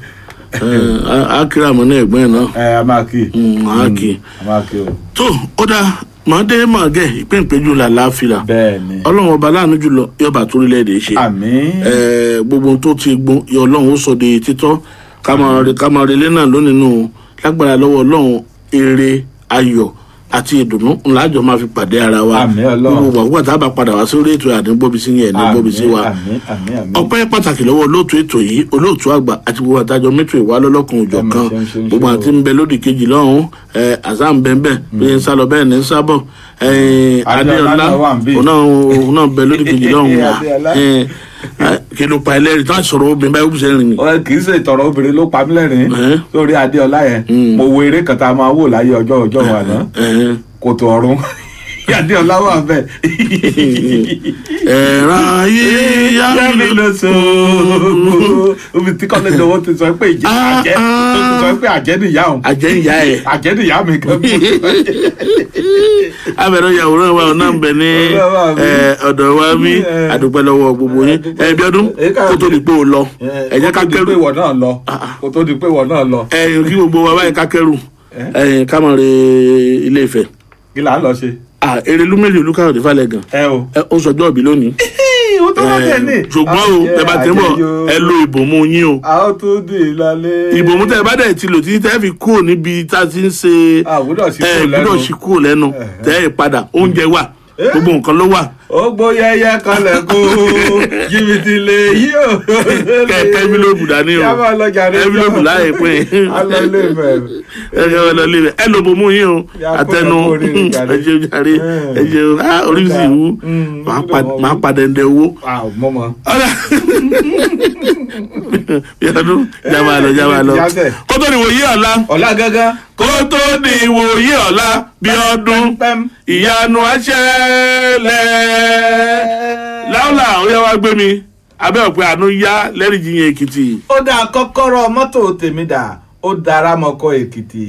a kiri àmọ́ ní ẹ̀gbọ́n ẹ̀ náà. a máa kí. a máa kí. tó ó dáa màá dé màá gẹ̀ ìpéǹpéjú la láàfin ọlọ́run ọba láàánú jùlọ yọba torílẹ̀-èdè ṣe. gbogbo tó ti gbọ́n ọlọ́run ó sọ de títọ́ kámọ̀rẹ́lẹ́ náà lónìí nù lágbára lọ́wọ́ ọlọ́run eré ayọ̀ àti ìdùnnú ńlá àjọ máa fi pàdé ara wa gbogbo àgbà tá a bá padà wá sórí ètò àdíngbòbísí yẹn àdíngbòbísí wa ọpẹ́ pàtàkì lọ́wọ́ olóòtú ètò yìí olóòtú àgbà àti gbogbo àtàjọ mẹ́tò ìwà lọ́lọ́kan òjọ̀ kan gbogbo àti ń bẹ lódì kejì lọ́hùn àṣà ń bẹ́ẹ̀ bí ń sá lọ bẹ́ẹ̀ ní ń sábọ̀ adéọlá òun náà bẹ lódì kejì lọ́hùn wa kí ló pa ẹlẹ́rìí tó àṣọrọ obìnrin báyìí ó bù sẹ́rìn ni. kì í ṣe ìtọ̀rọ̀ obìnrin ló pa mí lẹ́rìn lórí adéọlá yẹn mo wo eré kan tá a máa wò láyé ọjọ́ wa náà kòtò ọ̀run adéọlá wà bẹ́ẹ̀. ẹ̀rọ ayé yá mi lọ sọ. omi tí kọ́lé dọwọ́ ti sọ pé àjẹ́ tó ti sọ pé àjẹ́ nìyá òun. àjẹ́ ìyá ẹ̀. àjẹ́ nìyá mi kan. abẹ́rẹ́ ìyàwòrán wa náà ń bẹ ní ọ̀dọ̀ wa bí àdúpẹ́ lọ́wọ́ gbogbo yín bí ọdún kó tó di pé o lọ ẹ jẹ́ ká kẹ́rù kó tó di pé ìwọ náà lọ. kí gbogbo wa báyìí ká kẹ́rù ká mọ̀ re ilé Ifẹ̀. kí là ń lọ ṣe. Erelu mélòó olúkàwé falẹ̀ gan. ó sọjọ́ òbí lónìí. ó tó wá tẹ̀ ní. ṣùgbọ́n o ẹ bá ti ń bọ̀ ẹ lo ìbomú yín o. a ó tó dé lálẹ́. ìbomú tẹ ẹ bá dẹ̀ ti lò títí tẹ́ fi kúrò níbi tá a ti ń ṣe. gbúdọ̀ sí kúrò lẹ́nu tẹ́ ẹ padà oúnjẹ wà gbogbo nǹkan ló wà. ó gbóyẹyẹ kanlẹ̀ kó jìbìtì lè yí o. kẹ̀kẹ́ envelope dání o envelope láyé pé ẹ lọ bò mú yín o àtẹnu ẹjẹ jàre ẹjẹ oríṣi ìwú máa padà ẹndẹ owó. yàtọ̀ jábà lọ kó tó ní wòye ọ̀la. ọ̀la gángan. kó tó ní wòye ọ̀la bí ọdún ìyanu àṣẹlẹ̀ láwùlà ó yẹ wá gbé mi abẹ́ ọ̀pẹ àánú yá lẹ́rìí jiyàn Èkìtì. ó dá kọ́kọ́rọ́ mọ́tò tèmi dà ó dára mọ́kọ́ Èkìtì.